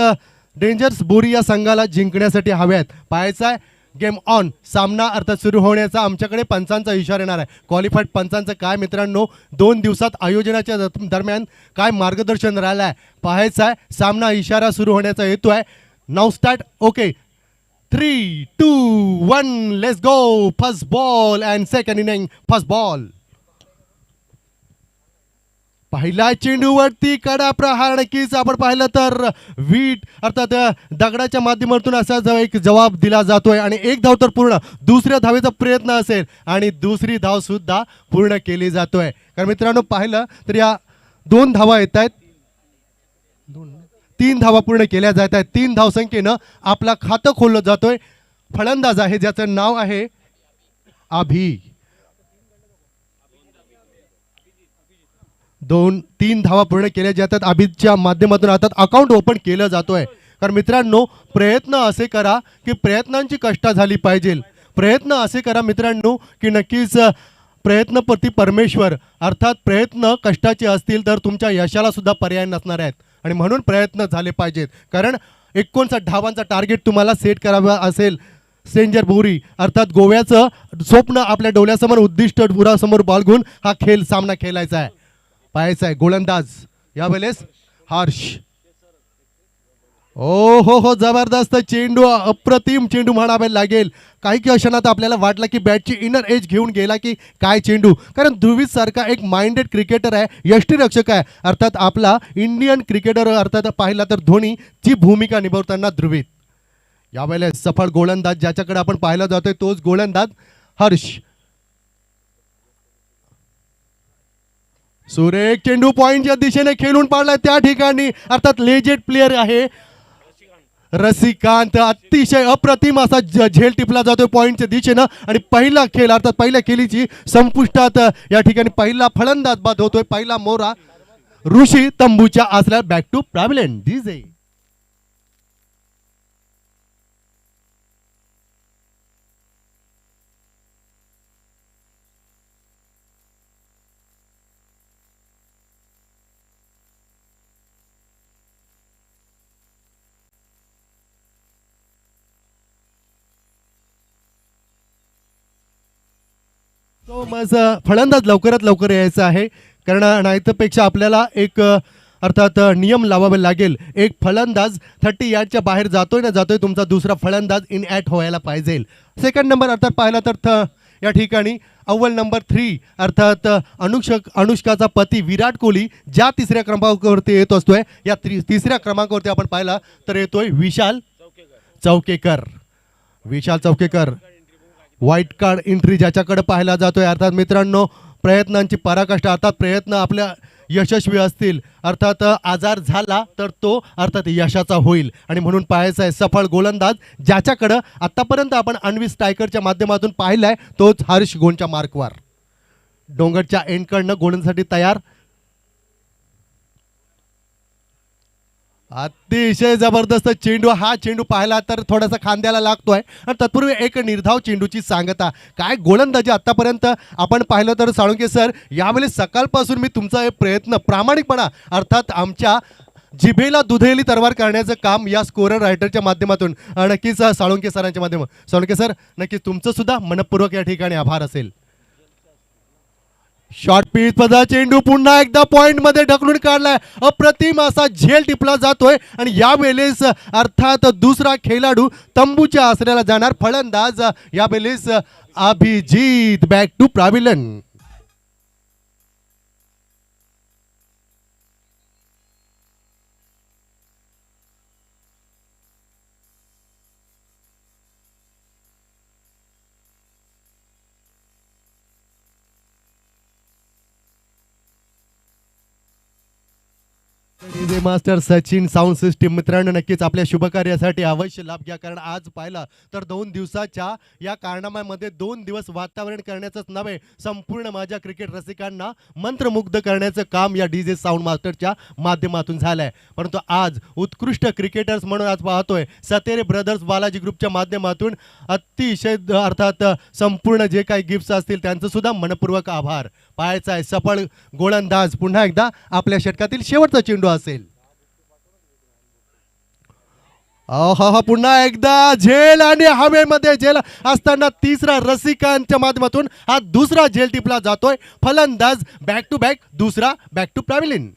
डेंजर्स बोरी या संघाला जिंकण्यासाठी हव्यात. पाहायचं आहे गेम ऑन, सामना अर्थात सुरू होण्याचा आमच्याकडे पंचांचा इशारा येणार आहे. क्वालिफाईड पंचांचं काय मित्रांनो 2 दिवसात आयोजनाच्या दरम्यान काय मार्गदर्शन राहिलं आहे पाहायचं आहे. सामना इशारा सुरू होण्याचा येतो आहे. नाव start. Okay, 3, 2, 1 let's go. First ball and second inning. First ball, पहिला चेंडूवरती कडा प्रहार. नक्कीच आपण पाहिलं तर वीट अर्थात दगडाच्या माध्यमातून असा एक जवाब दिला जातोय आणि एक धाव तर पूर्ण. दुसऱ्या धावेचा प्रयत्न असेल आणि दुसरी धाव सुद्धा पूर्ण केली जातोय. कारण मित्रांनो पाहिलं तर या 2 धावा येत आहेत, 3 धावा पूर्ण केल्या जात आहेत. 3 धावसंख्येनं आपला खातं खोललं जातोय. फलंदाज आहे ज्याचं नाव आहे अभि. 2-3 धावा पूर्ण केल्या जातात. अभिच्या माध्यमातून आता अकाउंट ओपन केलं जातोय. कारण मित्रांनो प्रयत्न असे करा की प्रयत्नांची कष्ट झाली पाहिजे. प्रयत्न असे करा मित्रांनो की नक्कीच प्रयत्नपती परमेश्वर अर्थात प्रयत्न कष्टाचे असतील तर तुमच्या यशाला सुद्धा पर्याय नसणार आहेत आणि म्हणून प्रयत्न झाले पाहिजेत. कारण 59 धावांचा टार्गेट तुम्हाला सेट करावा असेल. डेंजर बोरी अर्थात गोव्याचं स्वप्न आपल्या डोळ्यासमोर उद्दिष्ट डोळ्यासमोर बाळगून हा खेळ सामना खेळायचा आहे. पाहायचा आहे गोलंदाज यावेळेस हर्ष. ओ हो जबरदस्त चेंडू, अप्रतिम चेंडू म्हणावे लागेल. काही क्षणात आपल्याला वाटलं की बॅटची इनर एज घेऊन गेला की काय चेंडू. कारण ध्रुवीत सारखा एक माइंडेड क्रिकेटर आहे, यष्टीरक्षक आहे अर्थात आपला इंडियन क्रिकेटर अर्थात पाहिला तर धोनीची भूमिका निभावताना ध्रुवीत. यावेळेस सफळ गोलंदाज ज्याच्याकडे आपण पाहिला जातोय तोच गोलंदाज हर्ष. सुरेख चेंडू पॉइंटच्या दिशेने खेळून पाडलाय त्या ठिकाणी, अर्थात लेजेंड प्लेयर आहे रसिकांत. अतिशय अप्रतिम असा झेल टिपला जातोय पॉइंटच्या दिशेनं आणि पहिला खेळ अर्थात पहिल्या खेळीची संपुष्टात या ठिकाणी पहिला फलंदाज बाद होतोय. पहिला मोरा ऋषी तंबूच्या आसऱ्यात. Back to pavilion DJ. तो माझा फलंदाज लवकरात लवकर यायचा आहे, कारण नाहीतपेक्षा आपल्याला एक अर्थात नियम लावावे लागेल. एक फलंदाज 30 यार्डच्या बाहेर जातोय ना जातोय, तुमचा दुसरा फलंदाज इन ॲट व्हायला पाहिजे. सेकंड नंबर अर्थात पाहिला तर या ठिकाणी अव्वल नंबर 3 अर्थात अनुष्काचा पती विराट कोहली ज्या तिसऱ्या क्रमांकावरती येत असतोय, या तिसऱ्या क्रमांकावरती आपण पाहिला तर येतोय विशाल चौकेकर. विशाल चौकेकर व्हाईट कार्ड एंट्री ज्याच्याकडे पाहायला जातोय. अर्थात मित्रांनो, प्रयत्नांची पराकाष्ठा, अर्थात प्रयत्न आपल्या यशस्वी असतील, अर्थात आजार झाला तर तो अर्थात यशाचा होईल आणि म्हणून पाहायचा आहे सफळ गोलंदाज ज्याच्याकडं आतापर्यंत आपण अन्वी स्ट्रायकरच्या माध्यमातून पाहिलाय, तोच हर्ष गोनच्या मार्कवर. डोंगरच्या एंडकडनं गोलंदाजीसाठी तयार. अतिशय जबरदस्त चेंडू. हा चेंडू पाहिला तर थोडासा खांद्याला लागतोय आणि तत्पूर्वी एक निर्धाव चेंडूची सांगता. काय गोलंदाजी आतापर्यंत आपण पाहिलं तर साळुंके सर, यावेळी सकाळपासून मी तुमचा हे प्रयत्न प्रामाणिकपणा अर्थात आमच्या जिभेला दुधेली तरवार करण्याचं काम या स्कोरर रायटरच्या माध्यमातून नक्कीच साळुंके सरांच्या माध्यमातून. साळुंके सर, नक्कीच तुमचं सुद्धा मनपूर्वक या ठिकाणी आभार असेल. शॉर्ट पिच पदा चेंडू पुन्हा एकदा पॉइंट मध्ये ढकलून काढलाय. अप्रतिम असा झेल टिपला जातोय आणि यावेळेस अर्थात दुसरा खेळाडू तंबूच्या आसऱ्याला जाणार. फलंदाज यावेळेस Abhijit. Back to pavilion. DJ master Sachin sound system. मित्रांनो, नक्कीच आपल्या शुभकार्यासाठी अवश्य लाभ घ्या, कारण आज पाहिलं तर 2 दिवसाच्या या कारनाम्यामध्ये 2 दिवस वातावरण करण्याचंच नव्हे, संपूर्ण माझ्या क्रिकेट रसिकांना मंत्रमुग्ध करण्याचं काम या डीजे साऊंड मास्टरच्या माध्यमातून झालंय. परंतु आज उत्कृष्ट क्रिकेटर्स म्हणून आज पाहतोय सतेरे ब्रदर्स बालाजी ग्रुपच्या माध्यमातून अतिशय अर्थात संपूर्ण जे काही गिफ्ट्स असतील त्यांचं सुद्धा मनपूर्वक आभार. पाहायचा आहे सफळ गोलंदाज पुन्हा एकदा आपल्या षटकातील शेवटचा चेंडू असेल. पुन्हा एकदा झेल आणि हवेमध्ये झेल असताना तिसरा रसिकांच्या माध्यमातून हा दुसरा झेल टिपला जातोय. फलंदाज बॅक टू बॅक, दुसरा back to pavilion.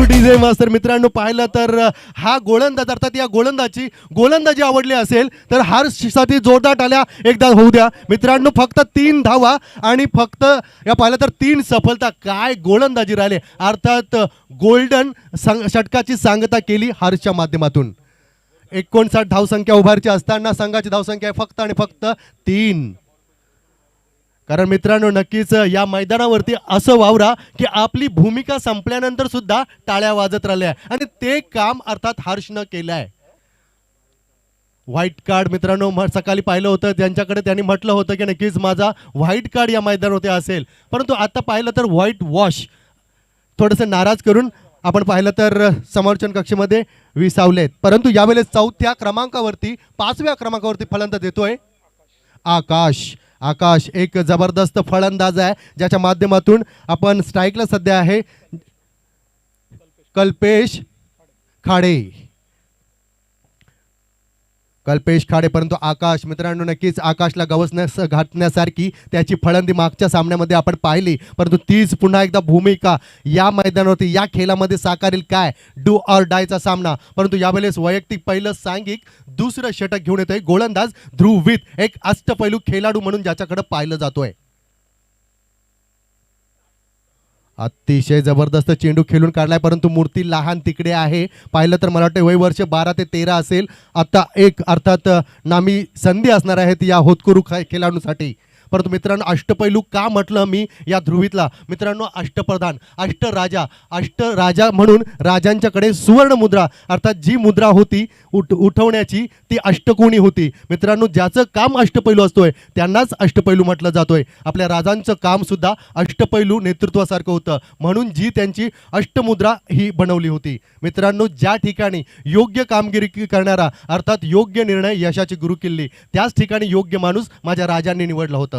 DJ master. मित्रांनो, पाहिलं तर हा गोलंदाज अर्थात या गोलंदाजी आवडली असेल तर हर्षसाठी जोरदार टाळ्या एकदा होऊ द्या. मित्रांनो, फक्त 3 धावा आणि फक्त या पाहिलं तर 3 सफलता. काय गोलंदाजी राहिले. अर्थात गोल्डन षटकाची सांगता केली हर्षच्या माध्यमातून. 59 धावसंख्या उभारची असताना संघाची धावसंख्या आहे फक्त आणि फक्त 3. कारण मित्रांनो, नक्कीच या मैदानावरती असं वावरा की आपली भूमिका संपल्यानंतर सुद्धा टाळ्या वाजत राहिल्या आणि ते काम अर्थात हर्षनं केलंय. व्हाईट कार्ड मित्रांनो सकाळी पाहिलं होतं त्यांच्याकडे, त्यांनी म्हटलं होतं की नक्कीच माझा व्हाईट कार्ड या मैदानावरती असेल, परंतु आता पाहिलं तर व्हाईट वॉश थोडंसं नाराज करून आपण पाहिलं तर समोरच्या कक्षेमध्ये विसावलेत. परंतु यावेळेस 4थ्या क्रमांकावरती 5व्या क्रमांकावरती फलंदाज देतोय आकाश. आकाश एक जबरदस्त फलंदाज आहे ज्याच्या माध्यमातून आपण स्ट्राईकला सध्या आहे कल्पेश खाडे. कल्पेश खाडे, परंतु आकाश मित्रांनो नक्कीच आकाशला गवसण्यास घातण्यासारखी त्याची फळंदी मागच्या सामन्यामध्ये आपण पाहिली, परंतु तीच पुन्हा एकदा भूमिका या मैदानावरती या खेळामध्ये साकारेल काय, डू ऑर डायचा सामना. परंतु यावेळेस वैयक्तिक पहिलं सांघिक दुसरं षटक घेऊन येतोय गोलंदाज ध्रुवीत, एक अष्टपैलू खेळाडू म्हणून ज्याच्याकडे पाहिलं जातोय. अतिशय जबरदस्त चेंडू खेळून काढलाय, परंतु मूर्ती लहान तिकडे आहे. पाहिलं तर मला वाटतं वय वर्ष 12 ते 13 असेल. आता एक अर्थात नामी संधी असणार आहेत या होतकरू खेळाडूंसाठी. परंतु मित्रांनो अष्टपैलू का म्हटलं मी या ध्रुवीतला, मित्रांनो अष्टप्रधान, अष्टराजा म्हणून राजांच्याकडे सुवर्ण मुद्रा अर्थात जी मुद्रा होती उठवण्याची ती अष्टकोणी होती. मित्रांनो ज्याचं काम अष्टपैलू असतोय त्यांनाच अष्टपैलू म्हटलं जातोय. आपल्या राजांचं काम सुद्धा अष्टपैलू नेतृत्वासारखं होतं, म्हणून जी त्यांची अष्टमुद्रा ही बनवली होती. मित्रांनो ज्या ठिकाणी योग्य कामगिरी करणारा अर्थात योग्य निर्णय यशाची गुरुकिल्ली, त्याच ठिकाणी योग्य माणूस माझ्या राजांनी निवडला होता.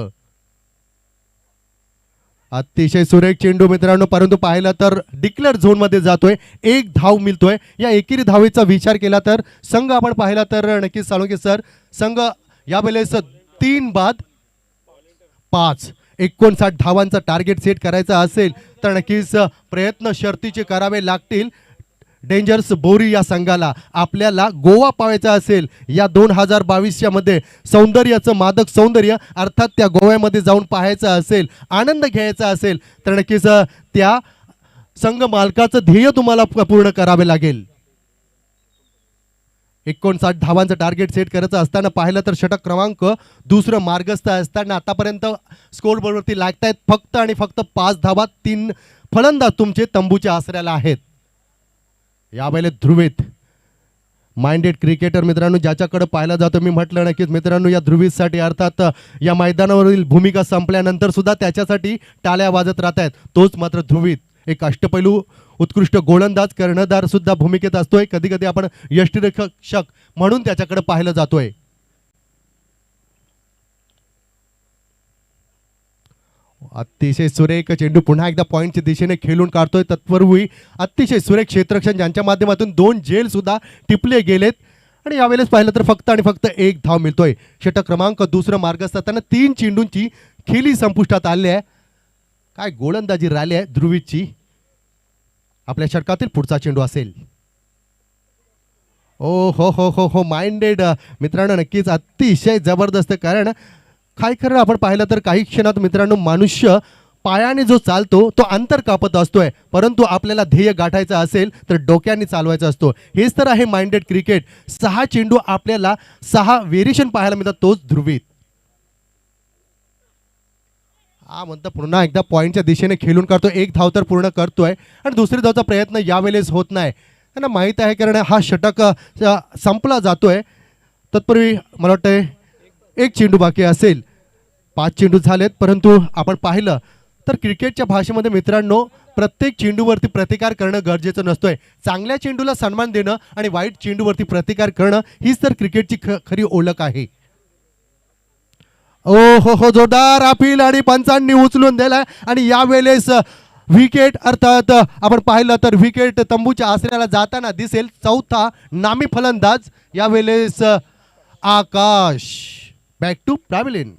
अतिशय सुरेख चेंडू मित्रांनो, परंतु पाहिलं तर डिक्लेअर झोन मध्ये जातोय, एक धाव मिळतोय. या एकेरी धावेचा विचार केला तर संघ आपण पाहिला तर नक्कीच साळुंखे सर संघ यावेळेस 3 बाद 5 59 धावांचा टार्गेट सेट करायचा असेल तर नक्कीच प्रयत्न शर्तीचे करावे लागतील. डेंजर्स बोरी या संघाला आपल्याला गोवा पावायचा असेल या 2022 मध्ये सौंदर्याचं मादक सौंदर्य अर्थात त्या गोव्यामध्ये जाऊन पाहायचं असेल, आनंद घ्यायचा असेल तर नक्कीच त्या संघ मालकाचं ध्येय तुम्हाला पूर्ण करावे लागेल. 59 धावांचं टार्गेट सेट करायचं असताना पाहिलं तर षटक क्रमांक दुसरं मार्गस्थ असताना आतापर्यंत स्कोर बोर्डवरती लागतायत फक्त आणि फक्त 5 धावा. 3 फलंदाज तुमचे तंबूच्या आसऱ्याला आहेत. यावेळेस ध्रुवीत माइंडेड क्रिकेटर मित्रांनो ज्याच्याकडे पाहिलं जातं, मी म्हटलं नक्कीच मित्रांनो या ध्रुवीसाठी अर्थात या मैदानावरील भूमिका संपल्यानंतर सुद्धा त्याच्यासाठी टाळ्या वाजत राहत आहेत. तोच मात्र ध्रुवीत, एक अष्टपैलू उत्कृष्ट गोलंदाज कर्णधार सुद्धा भूमिकेत असतोय. कधी कधी आपण यष्टिरक्षक म्हणून त्याच्याकडे पाहिलं जातोय. अतिशय सुरेख चेंडू पुन्हा एकदा पॉईंटच्या दिशेने खेळून काढतोय. तत्पूर्वी अतिशय सुरेख क्षेत्ररक्षण ज्यांच्या माध्यमातून 2 झेल सुद्धा टिपले गेलेत आणि यावेळेस पाहिलं तर फक्त आणि फक्त 1 धाव मिळतोय. षटक क्रमांक दुसरं मार्गस्थ असताना 3 चेंडूंची खेळी संपुष्टात आली आहे. काय गोलंदाजी राहिली आहे ध्रुवीची. आपल्या षटकातील पुढचा चेंडू असेल. ओ हो हो हो हो माइंडेड मित्रांनो नक्कीच अतिशय जबरदस्त. कारण काय खरं आपण पाहिलं तर काही क्षणात मित्रांनो मनुष्य पायाने जो चालतो तो अंतर कापत असतोय, परंतु आपल्याला ध्येय गाठायचं असेल तर डोक्याने चालवायचा असतो. हेच तर आहे माइंडेड क्रिकेट. 6 चेंडू आपल्याला 6 व्हेरिएशन पाहायला मिळतात, तोच ध्रुवीत. हा म्हणता पुन्हा एकदा पॉईंटच्या दिशेने खेळून काढतो. 1 धाव तर पूर्ण करतोय आणि दुसरी धावचा प्रयत्न यावेळेस होत नाही. त्यांना माहीत आहे कारण हा षटक संपला जातोय. तत्पूर्वी मला वाटतंय 1 चेंडू बाकी असेल. 5 चेंडू झालेत, परंतु आपण पाहिलं तर क्रिकेटच्या भाषेमध्ये मित्रांनो प्रत्येक चेंडूवरती प्रतिकार करणं गरजेचं नसतोय. चांगल्या चेंडूला सन्मान देणं आणि वाईट चेंडूवरती प्रतिकार करणं हीच तर क्रिकेटची खरी ओळख आहे. ओ हो हो जोरदार अपील आणि पंचांनी उचलून दिलाय आणि यावेळेस विकेट अर्थात आपण पाहिलं तर विकेट तंबूच्या आसऱ्याला जाताना दिसेल. 4था नामी फलंदाज यावेळेस आकाश. Back to pavilion.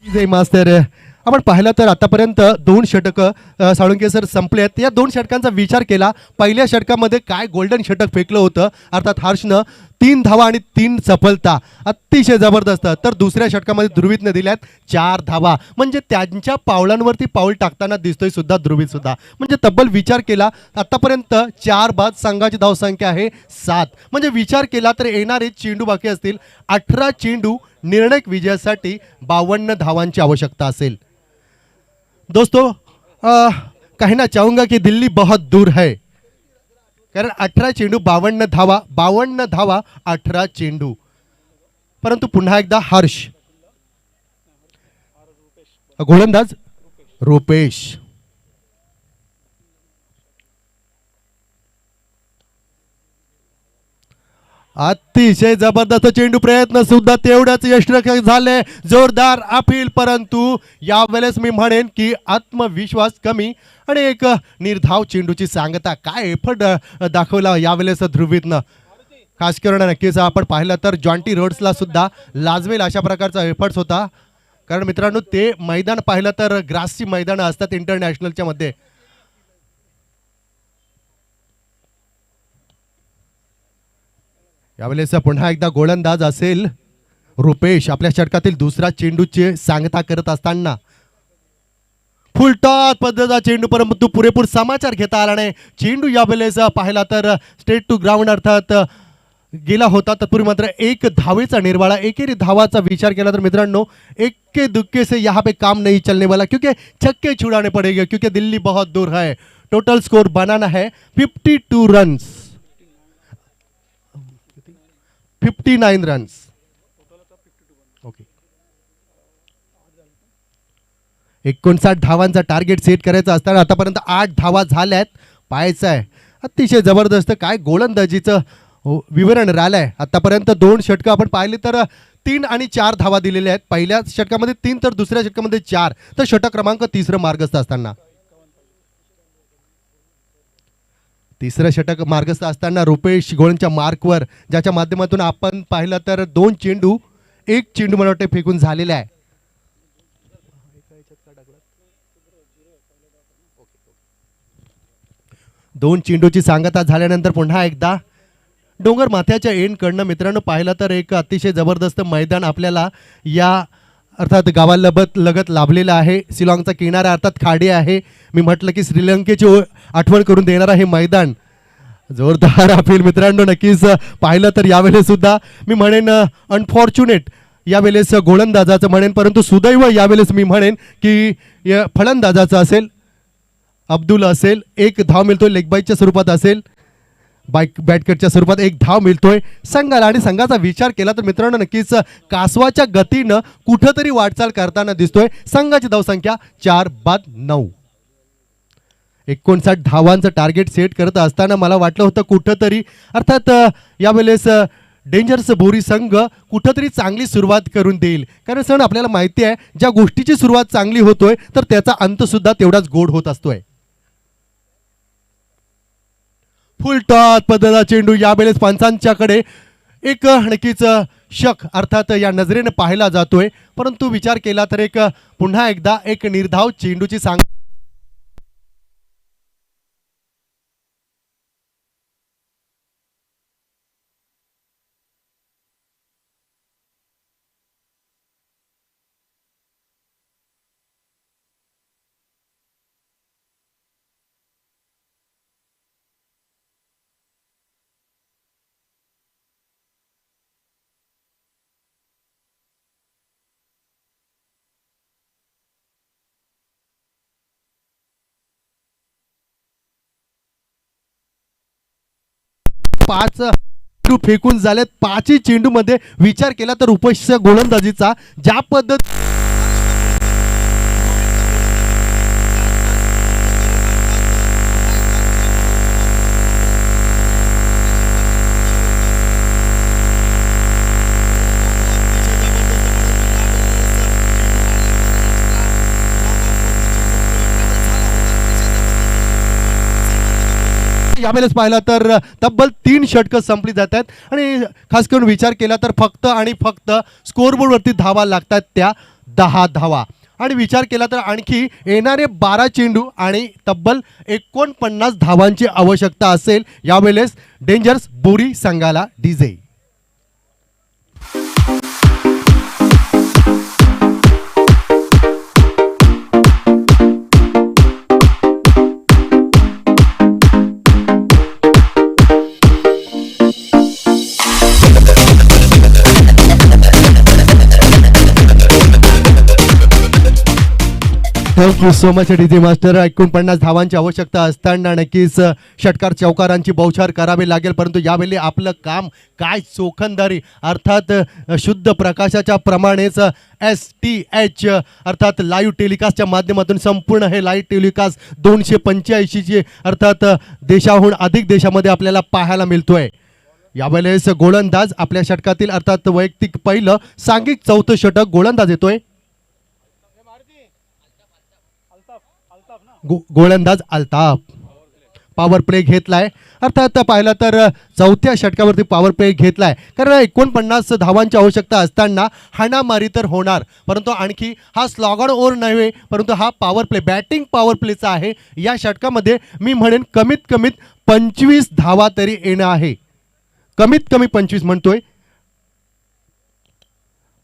जय मास्तर. आपण पाहिलं तर आतापर्यंत 2 षटकं साळुंखे सर संपलेत. या 2 षटकांचा विचार केला, पहिल्या षटकामध्ये काय गोल्डन षटक फेकलं होतं अर्थात हर्षनं 3 धावा आणि 3 सफलता, अतिशय जबरदस्त. तर दुसऱ्या षटकामध्ये ध्रुवीतने दिल्यात 4 धावा, म्हणजे त्यांच्या पावलांवरती पाऊल टाकताना दिसतोय सुद्धा ध्रुवीत सुद्धा. म्हणजे तब्बल विचार केला आतापर्यंत 4 बाद संघाची धावसंख्या आहे 7. म्हणजे विचार केला तर येणारे चेंडू बाकी असतील 18 चेंडू. निर्णायक विजयासाठी 52 धावांची आवश्यकता असेल. दोस्तों कहना चाहूंगा कि दिल्ली बहुत दूर है, कारण 18 चेंडू 52 धावा, 52 धावा 18 चेंडू. परंतु पुन्हा एकदा हर्ष, गोलंदाज रुपेश. अतिशय जबरदस्त चेंडू प्रयत्न सुद्धा तेवढ्याच यशस्वी झाले. जोरदार अपील, परंतु यावेळेस मी म्हणेन की आत्मविश्वास कमी आणि एक निर्धाव चेंडूची सांगता. काय एफर्ट दाखवला यावेळेस ध्रुवीतनं. खास करून नक्कीच आपण पाहिलं तर जॉन्टी रोड्सला सुद्धा लाजवेल अशा प्रकारचा एफर्ट्स होता. कारण मित्रांनो ते मैदान पाहिलं तर ग्रासची मैदानं असतात इंटरनॅशनलच्या मध्ये. यावेळेस पुन्हा एकदा गोलंदाज असेल रुपेश. आपल्या षटकातील दुसरा चेंडूची सांगता करत असताना फुलटॉस पद्धतीचा चेंडू, परंतु पुरेपूर समाचार घेता आला नाही. चेंडू यावेळेस पाहिला तर स्ट्रेट टू ग्राउंड अर्थात गेला होता. तत्पूर्वी मात्र एक धावेचा निर्वाळा. एकेरी धावाचा विचार केला तर मित्रांनो एक्के दुक्के से यहाँ पे काम नहीं चलने वाला, क्योंकि छक्के छुड़ाने पड़ेंगे, क्योंकि दिल्ली बहुत दूर है. टोटल स्कोर बनाना है 52 रन्स, 59 रन्स. ओके, 59 धावांचा टार्गेट सेट करायचा असताना आतापर्यंत 8 धावा झाल्यात. पाहायचं आहे अतिशय जबरदस्त काय गोलंदाजीचं विवरण राहिलंय. आतापर्यंत 2 षटकं आपण पाहिली तर 3 आणि 4 धावा दिलेल्या आहेत. पहिल्या षटकामध्ये 3 तर दुसऱ्या षटकामध्ये 4. तर षटक क्रमांक 3 मार्गस्थ असताना, तिसरं षटक मार्गस्थ असताना रुपेश गोळंच्या मार्कवर, ज्याच्या माध्यमातून आपण पाहिलं तर 2 चेंडू, 1 चेंडू मला वाटतं फेकून झालेला आहे. दोन चेंडूची सांगता झाल्यानंतर पुन्हा एकदा डोंगर माथ्याच्या एंडकडनं मित्रांनो पाहिलं तर एक अतिशय जबरदस्त मैदान आपल्याला या अर्थात गावालगत लगत लाभलेलं आहे. शिलाँगचा किनारा अर्थात खाडी आहे. मी म्हटलं की श्रीलंकेची आठवण करून देणारा हे मैदान. जोरदार अपील मित्रांनो. नक्कीच पाहिलं तर यावेळेस सुद्धा मी म्हणेन अनफॉर्च्युनेट यावेळेस गोलंदाजाचं म्हणेन, परंतु सुदैव यावेळेस मी म्हणेन की फलंदाजाचं असेल. अब्दुल असेल, 1 धाव मिळतोय लेगबाईच्या स्वरूपात असेल, बॅटकटच्या स्वरूपात 1 धाव मिळतोय संघाला. आणि संघाचा विचार केला तर मित्रांनो नक्कीच कासवाच्या गतीनं कुठंतरी वाटचाल करताना दिसतोय. संघाची धावसंख्या 4-9. 59 धावांचं टार्गेट सेट करत असताना मला वाटलं होतं कुठंतरी अर्थात यावेळेस डेंजरस बोरी संघ कुठंतरी चांगली सुरुवात करून देईल. कारण सण आपल्याला माहिती आहे ज्या गोष्टीची सुरुवात चांगली होतोय तर त्याचा अंत सुद्धा तेवढाच गोड होत असतोय. फुल टॉस पद्धतीचा चेंडू यावेळेस पंचांच्याकडे एक नक्कीच शक अर्थात या नजरेने पाहिला जातोय. परंतु विचार केला तर एक पुन्हा एकदा एक निर्धाव चेंडूची सांग. पाच चेंडू फेकून झालेत. 5ही चेंडू मध्ये विचार केला तर रुपेशच्या गोलंदाजीचा ज्या पद्धत यावेळेस पाहिला तर तब्बल 3 षटकं संपली जातात. आणि खास करून विचार केला तर फक्त आणि फक्त स्कोरबोर्डवरती धावा लागतात त्या 10 धावा. आणि विचार केला तर आणखी येणारे 12 चेंडू आणि तब्बल 49 धावांची आवश्यकता असेल यावेळेस डेंजर्स बोरी संघाला. DJ thank you so much DJ master. 49 धावांची आवश्यकता असताना नक्कीच षटकार चौकारांची बौछार करावी लागेल. परंतु यावेळी आपलं काम काय चोखंदारी अर्थात शुद्ध प्रकाशाच्या प्रमाणेच STH अर्थात लाईव्ह टेलिकास्टच्या माध्यमातून संपूर्ण हे लाईव्ह टेलिकास्ट 285ची अर्थात देशाहून अधिक देशामध्ये आपल्याला पाहायला मिळतोय. यावेळेस गोलंदाज आपल्या षटकातील अर्थात वैयक्तिक पहिलं सांघिक चौथं षटक गोलंदाज येतोय. गोलंदाज अल्ताफ पॉवर प्ले घेतलाय. अर्थात पाहिलं तर चौथ्या षटकावरती पॉवर प्ले घेतलाय, कारण 49 धावांची आवश्यकता असताना हाणामारी तर होणार, परंतु आणखी हा स्लॉगन ओव्हर नव्हे, परंतु हा पॉवर प्ले बॅटिंग पॉवर प्लेचा आहे. या षटकामध्ये मी म्हणेन कमीत कमीत 25 धावा तरी येणं आहे, कमीत कमी 25 म्हणतोय.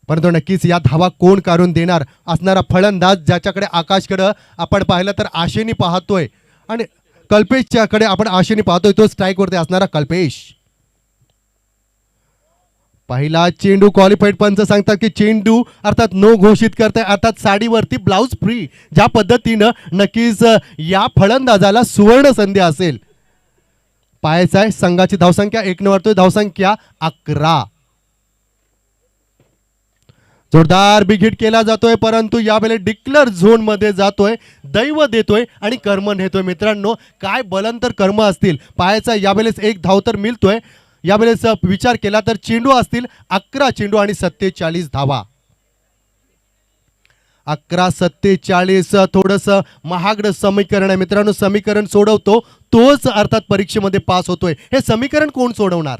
परंतु नक्कीच या धावा कोण काढून देणार असणारा फलंदाज, ज्याच्याकडे आकाशकडे आपण पाहिलं तर आशेने पाहतोय आणि कल्पेशच्याकडे आपण आशेने पाहतोय, तो स्ट्राईकवरती असणारा कल्पेश. पहिला चेंडू क्वालिफाईड पंच सांगतात की चेंडू अर्थात नो घोषित करताय, अर्थात साडीवरती ब्लाउज फ्री. ज्या पद्धतीनं नक्कीच या फलंदाजाला सुवर्ण संधी असेल. पाहायचं आहे संघाची धावसंख्या 1 न वाढतोय, धावसंख्या 11. जोरदार बिग हिट केला जातोय, परंतु यावेळेस डिक्लेअर झोन मध्ये जातोय, दैव देतोय आणि कर्म नेतोय. मित्रांनो, काय बलंतर कर्म असतील पाहायचा. यावेळेस 1 धाव तर मिळतोय. यावेळेस विचार केला तर चेंडू असतील 11 चेंडू आणि 47 धावा. 11-47 थोडंसं महागडं समीकरण आहे मित्रांनो. समीकरण सोडवतो तोच अर्थात परीक्षेमध्ये पास होतोय. हे समीकरण कोण सोडवणार?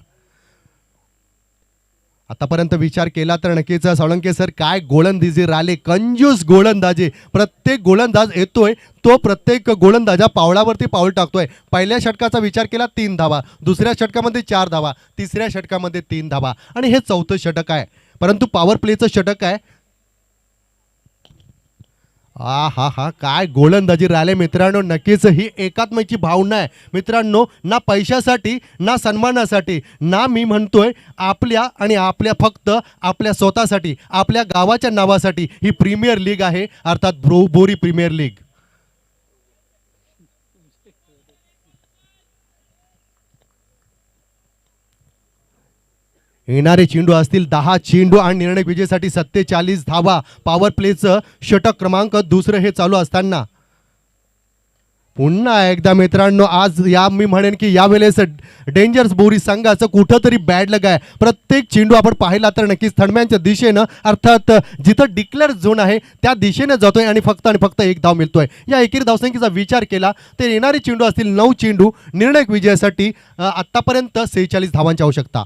आतापर्यंत विचार केला तर नक्कीच सोळंके सर काय गोलंदाजी राहिले, कंजूस गोलंदाजी. प्रत्येक गोलंदाज येतोय तो प्रत्येक गोलंदाजा पावलावरती पाऊल टाकतोय. पहिल्या षटकाचा विचार केला 3 धावा, दुसऱ्या षटकामध्ये 4 धावा, तिसऱ्या षटकामध्ये 3 धावा आणि हे चौथं षटक आहे, परंतु पॉवर प्लेचं षटक आहे. हा काय गोलंदाजी राहिले मित्रांनो. नक्कीच ही एकात्माची भावना आहे मित्रांनो, ना पैशासाठी ना सन्मानासाठी, ना मी म्हणतोय आपल्या आणि आपल्या फक्त आपल्या स्वतःसाठी, आपल्या गावाच्या नावासाठी ही प्रीमियर लीग आहे, अर्थात बोरी प्रीमियर लीग. येणारे चेंडू असतील 10 चेंडू आणि निर्णय विजयासाठी 47 धावा. पॉवर प्लेचं षटक क्रमांक दुसरं हे चालू असताना पुन्हा एकदा मित्रांनो आज मी म्हणेन की यावेळेस डेंजर्स बोरी संघाचं कुठंतरी बॅड लग आहे. प्रत्येक चेंडू आपण पाहिला तर नक्कीच थडम्यांच्या दिशेनं अर्थात जिथं डिक्लेअर झोन आहे त्या दिशेनं जातोय आणि फक्त 1 धाव मिळतोय. या एकेरी धावसंख्येचा विचार केला तर येणारे चेंडू असतील 9 चेंडू, निर्णायक विजयासाठी आतापर्यंत 46 धावांची आवश्यकता.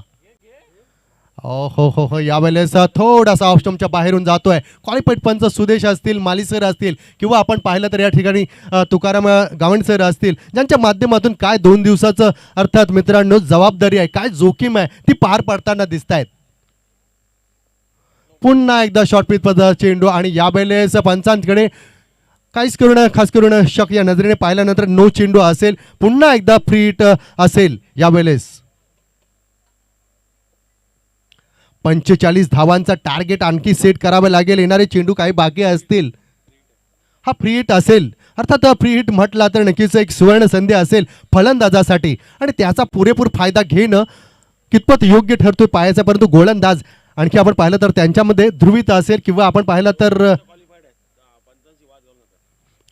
हो यावेळेस थोडासा ऑप्शनच्या बाहेरून जातोय. क्वालिफाईड पंच सुदेश असतील, माली सर असतील किंवा आपण पाहिलं तर या ठिकाणी तुकाराम गावंड सर असतील, ज्यांच्या माध्यमातून काय 2 दिवसाचं अर्थात मित्रांनो जबाबदारी आहे, काय जोखीम आहे ती पार पडताना दिसत आहेत. पुन्हा एकदा शॉर्ट पिच पद्धत चेंडू आणि यावेळेस पंचांकडे काहीच करून खास करून शक या नजरेने पाहिल्यानंतर 9 चेंडू असेल. पुन्हा एकदा फ्री हिट असेल. यावेळेस 45 धावांचा टार्गेट आणखी सेट करावे लागेल. येणारे चेंडू काही बाकी असतील. हा फ्री हिट असेल, अर्थात फ्री हिट म्हटला तर नक्कीच एक सुवर्ण संधी असेल फलंदाजासाठी आणि त्याचा पुरेपूर फायदा घेणं कितपत योग्य ठरतोय पाहायचं. परंतु गोलंदाज आणखी आपण पाहिलं तर त्यांच्यामध्ये ध्रुवीत असेल किंवा आपण पाहिलं तर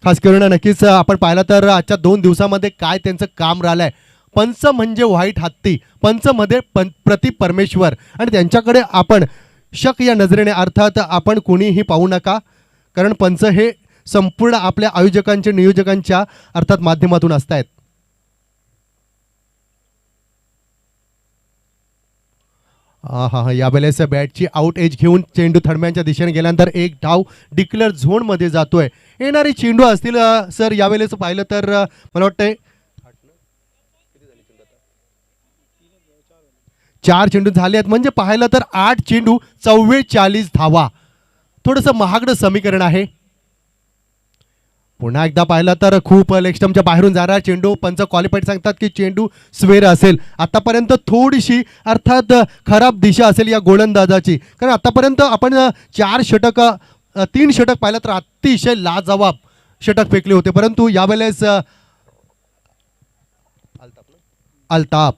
खास करून नक्कीच आपण पाहिलं तर आजच्या 2 दिवसामध्ये काय त्यांचं काम राहिलंय. पंच म्हणजे व्हाईट हत्ती, पंचमध्ये प्रति परमेश्वर आणि त्यांच्याकडे आपण शक या नजरेने अर्थात आपण कोणीही पाहू नका, कारण पंच हे संपूर्ण आपल्या आयोजकांच्या नियोजकांच्या अर्थात माध्यमातून असतात. यावेळेस बॅटची आउट एज घेऊन चेंडू थडम्यांच्या दिशेने गेल्यानंतर 1 धाव डिक्लेअर झोन मध्ये जातोय. येणारे चेंडू असतील सर यावेळेस पाहिलं तर मला वाटतंय 4 चेंडू झाले आहेत, म्हणजे पाहिलं तर 8 चेंडू 44 धावा. थोडंसं महागडं समीकरण आहे. पुन्हा एकदा पाहिलं तर खूप लेगस्टम्पच्या बाहेरून जाणारा चेंडू, पंच क्वालिफाईड सांगतात की चेंडू स्वेर असेल. आतापर्यंत थोडीशी अर्थात खराब दिशा असेल या गोलंदाजाची, कारण आतापर्यंत आपण 4 षटक 3 षटक पाहिलं तर अतिशय लाजवाब षटक फेकले होते, परंतु यावेळेस अल्ताफ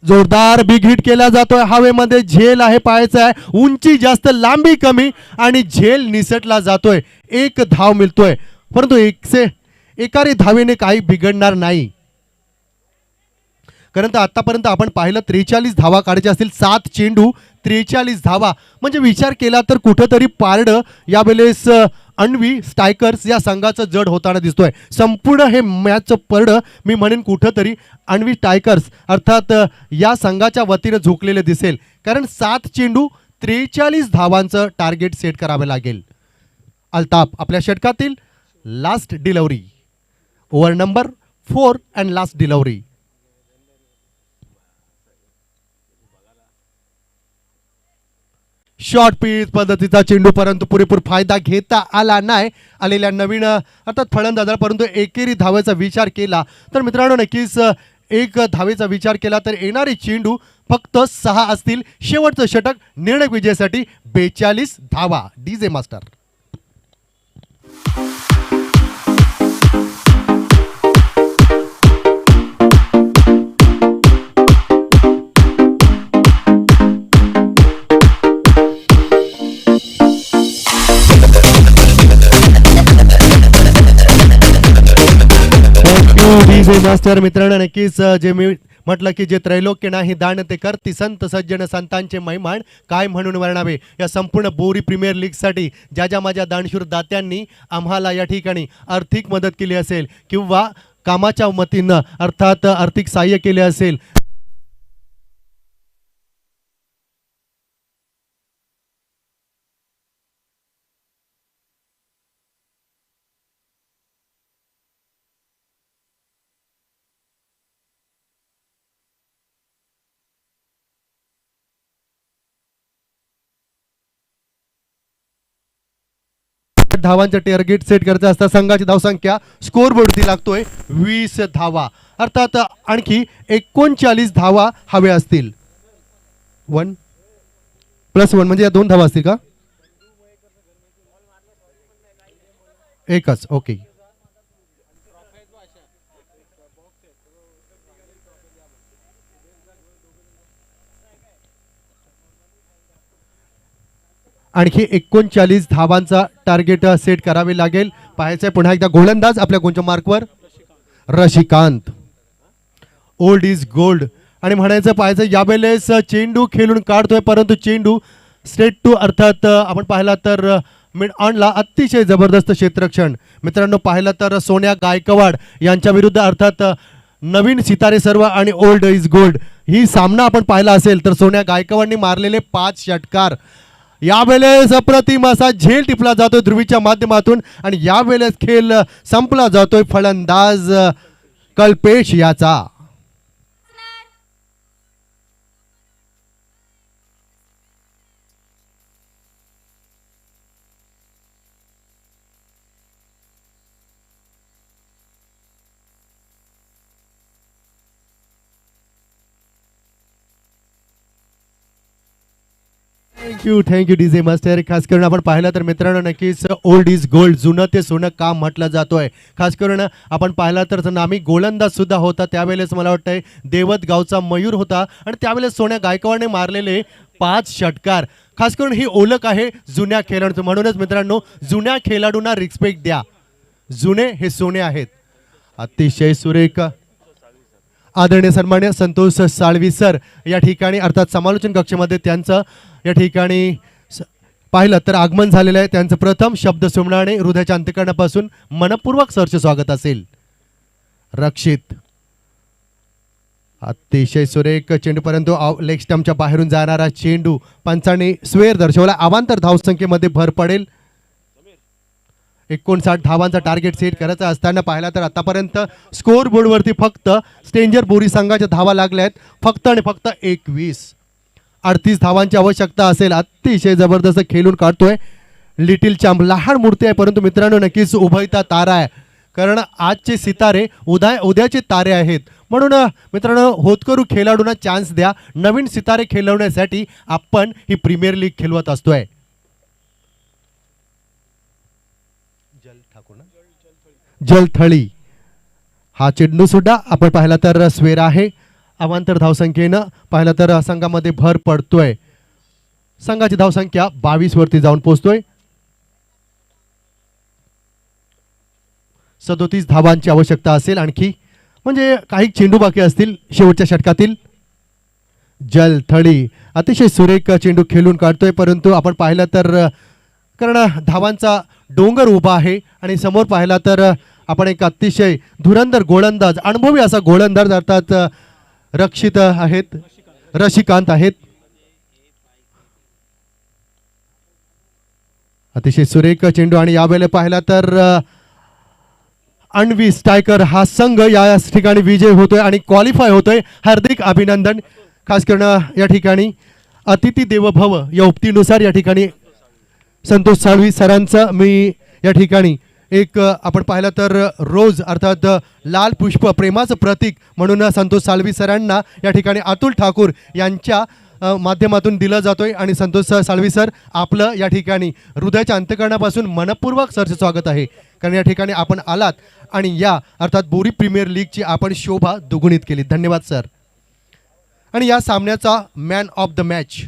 जोरदार बिग हिट केला जातोय. हवेमध्ये झेल आहे, पाहायचं आहे उंची जास्त लांबी कमी आणि झेल निसटला जातोय. 1 धाव मिळतोय, परंतु एकारे धावेने काही बिघडणार नाही. कारण तर आतापर्यंत आपण पाहिलं 43 धावा काढायच्या असतील, 7 चेंडू 43 धावा, म्हणजे विचार केला तर कुठंतरी पारडं यावेळेस अन्वी स्ट्रायकर्स या संघाचं जड होताना दिसतोय. संपूर्ण हे मॅचचं परडं मी म्हणेन कुठंतरी अन्वी स्ट्रायकर्स अर्थात या संघाच्या वतीनं झुकलेले दिसेल, कारण 7 चेंडू 43 धावांचं टार्गेट सेट करावे लागेल. अल्ताफ आपल्या षटकातील last delivery, over number 4 and last delivery. Short pitch पद्धतीचा चेंडू, परंतु पुरेपूर फायदा घेता आला नाही. आलेल्या नवीन अर्थात फलंदाजाला परंतु एकेरी धावेचा विचार केला तर मित्रांनो नक्कीच एक धावेचा विचार केला तर येणारे चेंडू फक्त 6 असतील. शेवटचं षटक निर्णायक विजयासाठी 42 धावा. DJ master. DJ master. मित्रांनो नक्कीच जे मी म्हटलं की जे त्रैलोक्य नाही दान ते करती, संत सज्जन संतांचे महिमान काय म्हणून वर्णावे. या संपूर्ण बोरी प्रीमियर लीगसाठी ज्या माझ्या दानशूर दात्यांनी आम्हाला या ठिकाणी आर्थिक मदत केली असेल किंवा कामाच्या मतीनं अर्थात आर्थिक सहाय्य केले असेल, धावांचं टार्गेट सेट करायचं असतं. संघाची धावसंख्या स्कोर बोर्डवरती लागतोय 20 धावा, अर्थात आणखी 39 धावा हव्या असतील. 1+1 म्हणजे या 2 धावा असतील का? एकच. ओके. आणखी 39 धावांचा टार्गेट सेट करावे लागेल. पाहायचंय पुन्हा एकदा गोलंदाज आपल्या गोलच्या मार्कवर रशिकांत. Old is gold. आणि म्हणायचं पाहायचं यावेळेस चेंडू खेळून काढतोय, परंतु चेंडू स्ट्रेट टू अर्थात आपण पाहिला तर मिड ऑनला अतिशय जबरदस्त क्षेत्ररक्षण. मित्रांनो पाहिलं तर सोन्या गायकवाड यांच्या विरुद्ध अर्थात नवीन सितारे सर्व आणि ओल्ड इज गोल्ड ही सामना आपण पाहिला असेल तर सोन्या गायकवाडनी मारलेले 5 षटकार. यावेळेस अप्रतिम असा झेल टिपला जातोय ध्रुवीच्या माध्यमातून आणि यावेळेस खेळ संपला जातोय फलंदाज कल्पेश याचा. Thank you DJ master. खास करून आपण पाहिलं तर मित्रांनो नक्कीच ओल्ड इज गोल्ड, जुनं ते सोनं काम म्हटलं जातोय. खास करून आपण पाहिलं तर नामी गोलंदाज सुद्धा होता त्यावेळेस, मला वाटतंय देवत गावचा मयूर होता आणि त्यावेळेस सोन्या गायकवाडने मारलेले 5 षटकार. खास करून ही ओळख आहे जुन्या खेळाडूंचं. म्हणूनच मित्रांनो जुन्या खेळाडूंना रिस्पेक्ट द्या, जुने हे सोने आहेत. अतिशय सुरेख आदरणीय सन्मान्य संतोष साळवी सर या ठिकाणी अर्थात समालोचन कक्षामध्ये त्यांचं या ठिकाणी पाहिलं तर आगमन झालेलं आहे. त्यांचं प्रथम शब्द सुमनाने हृदयाच्या अंतःकरणापासून मनपूर्वक सरचे स्वागत असेल. रक्षित अतिशय सुरेख चेंडू, परंतु लेग स्टंपच्या बाहेरून जाणारा चेंडू पंचाने स्वेर दर्शवला. अवांतर धावसंख्येमध्ये भर पडेल. 59 धावांचा टार्गेट सेट करायचा असताना पाहिला तर आतापर्यंत स्कोर बोर्डवरती फक्त स्ट्रेंजर बोरी संघाच्या धावा लागल्या आहेत फक्त आणि फक्त 21. 38 धावांची आवश्यकता असेल. अतिशय जबरदस्त खेळून काढतोय लिटिल चॅम्प. लहान मूर्ती आहे परंतु मित्रांनो नक्कीच उभयता तारा आहे, कारण आजचे सितारे उद्याचे तारे आहेत. म्हणून मित्रांनो होतकरू खेळाडूंना चान्स द्या. नवीन सितारे खेळवण्यासाठी आपण ही प्रीमियर लीग खेळवत असतोय. जलथळी हा चेंडू सुद्धा आपण पाहिला तर स्वेर आहे. अवांतर धावसंख्येनं पाहिलं तर संघामध्ये भर पडतोय. संघाची धावसंख्या 22 वरती जाऊन पोहोचतोय. 37 धावांची आवश्यकता असेल आणखी. म्हणजे काही चेंडू बाकी असतील शेवटच्या षटकातील. जल थडी अतिशय सुरेख चेंडू खेळून काढतोय, परंतु आपण पाहिलं तर कारण धावांचा डोंगर उभा आहे आणि समोर पाहिला तर आपण एक अतिशय धुरंधर गोलंदाज, अनुभवी असा गोलंदाज अर्थात रक्षित आहेत, रशिकांत आहेत. अतिशय सुरेख चेंडू आणि यावेळेला पाहिला तर अन्वी स्टायकर हा संघ या ठिकाणी विजय होतोय आणि क्वालिफाय होतोय. हार्दिक अभिनंदन. खास करून या ठिकाणी अतिथी देवो भव या उक्तीनुसार या ठिकाणी संतोष साळवी सरांचं मी या ठिकाणी एक आपण पाहिलं तर रोज अर्थात लाल पुष्प प्रेमाचं प्रतीक म्हणून संतोष साळवी सरांना या ठिकाणी अतुल ठाकूर यांच्या माध्यमातून दिलं जातोय. आणि संतोष साळवी सर आपलं या ठिकाणी हृदयाच्या अंतकरणापासून मनपूर्वक सरचे स्वागत आहे, कारण या ठिकाणी आपण आलात आणि या अर्थात बोरी प्रीमियर लीगची आपण शोभा दुगुणित केली. धन्यवाद सर. आणि या सामन्याचा मॅन ऑफ द मॅच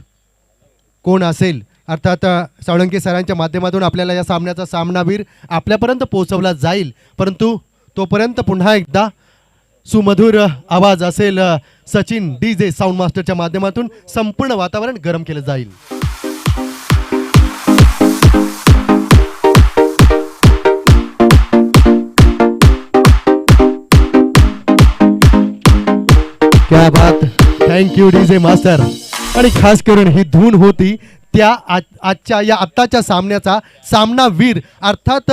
कोण असेल, अर्थात साळुंके सरांच्या माध्यमातून आपल्याला या सामन्याचा सामनावीर आपल्यापर्यंत पोहोचवला जाईल, परंतु तोपर्यंत पुन्हा एकदा सुमधुर आवाज असेल सचिन DJ साऊंड मास्टरच्या माध्यमातून संपूर्ण वातावरण गरम केलं जाईल. क्या बात, थँक्यू DJ मास्टर. आणि खास करून ही धून होती त्या आजच्या या आत्ताच्या सामन्याचा सामनावीर अर्थात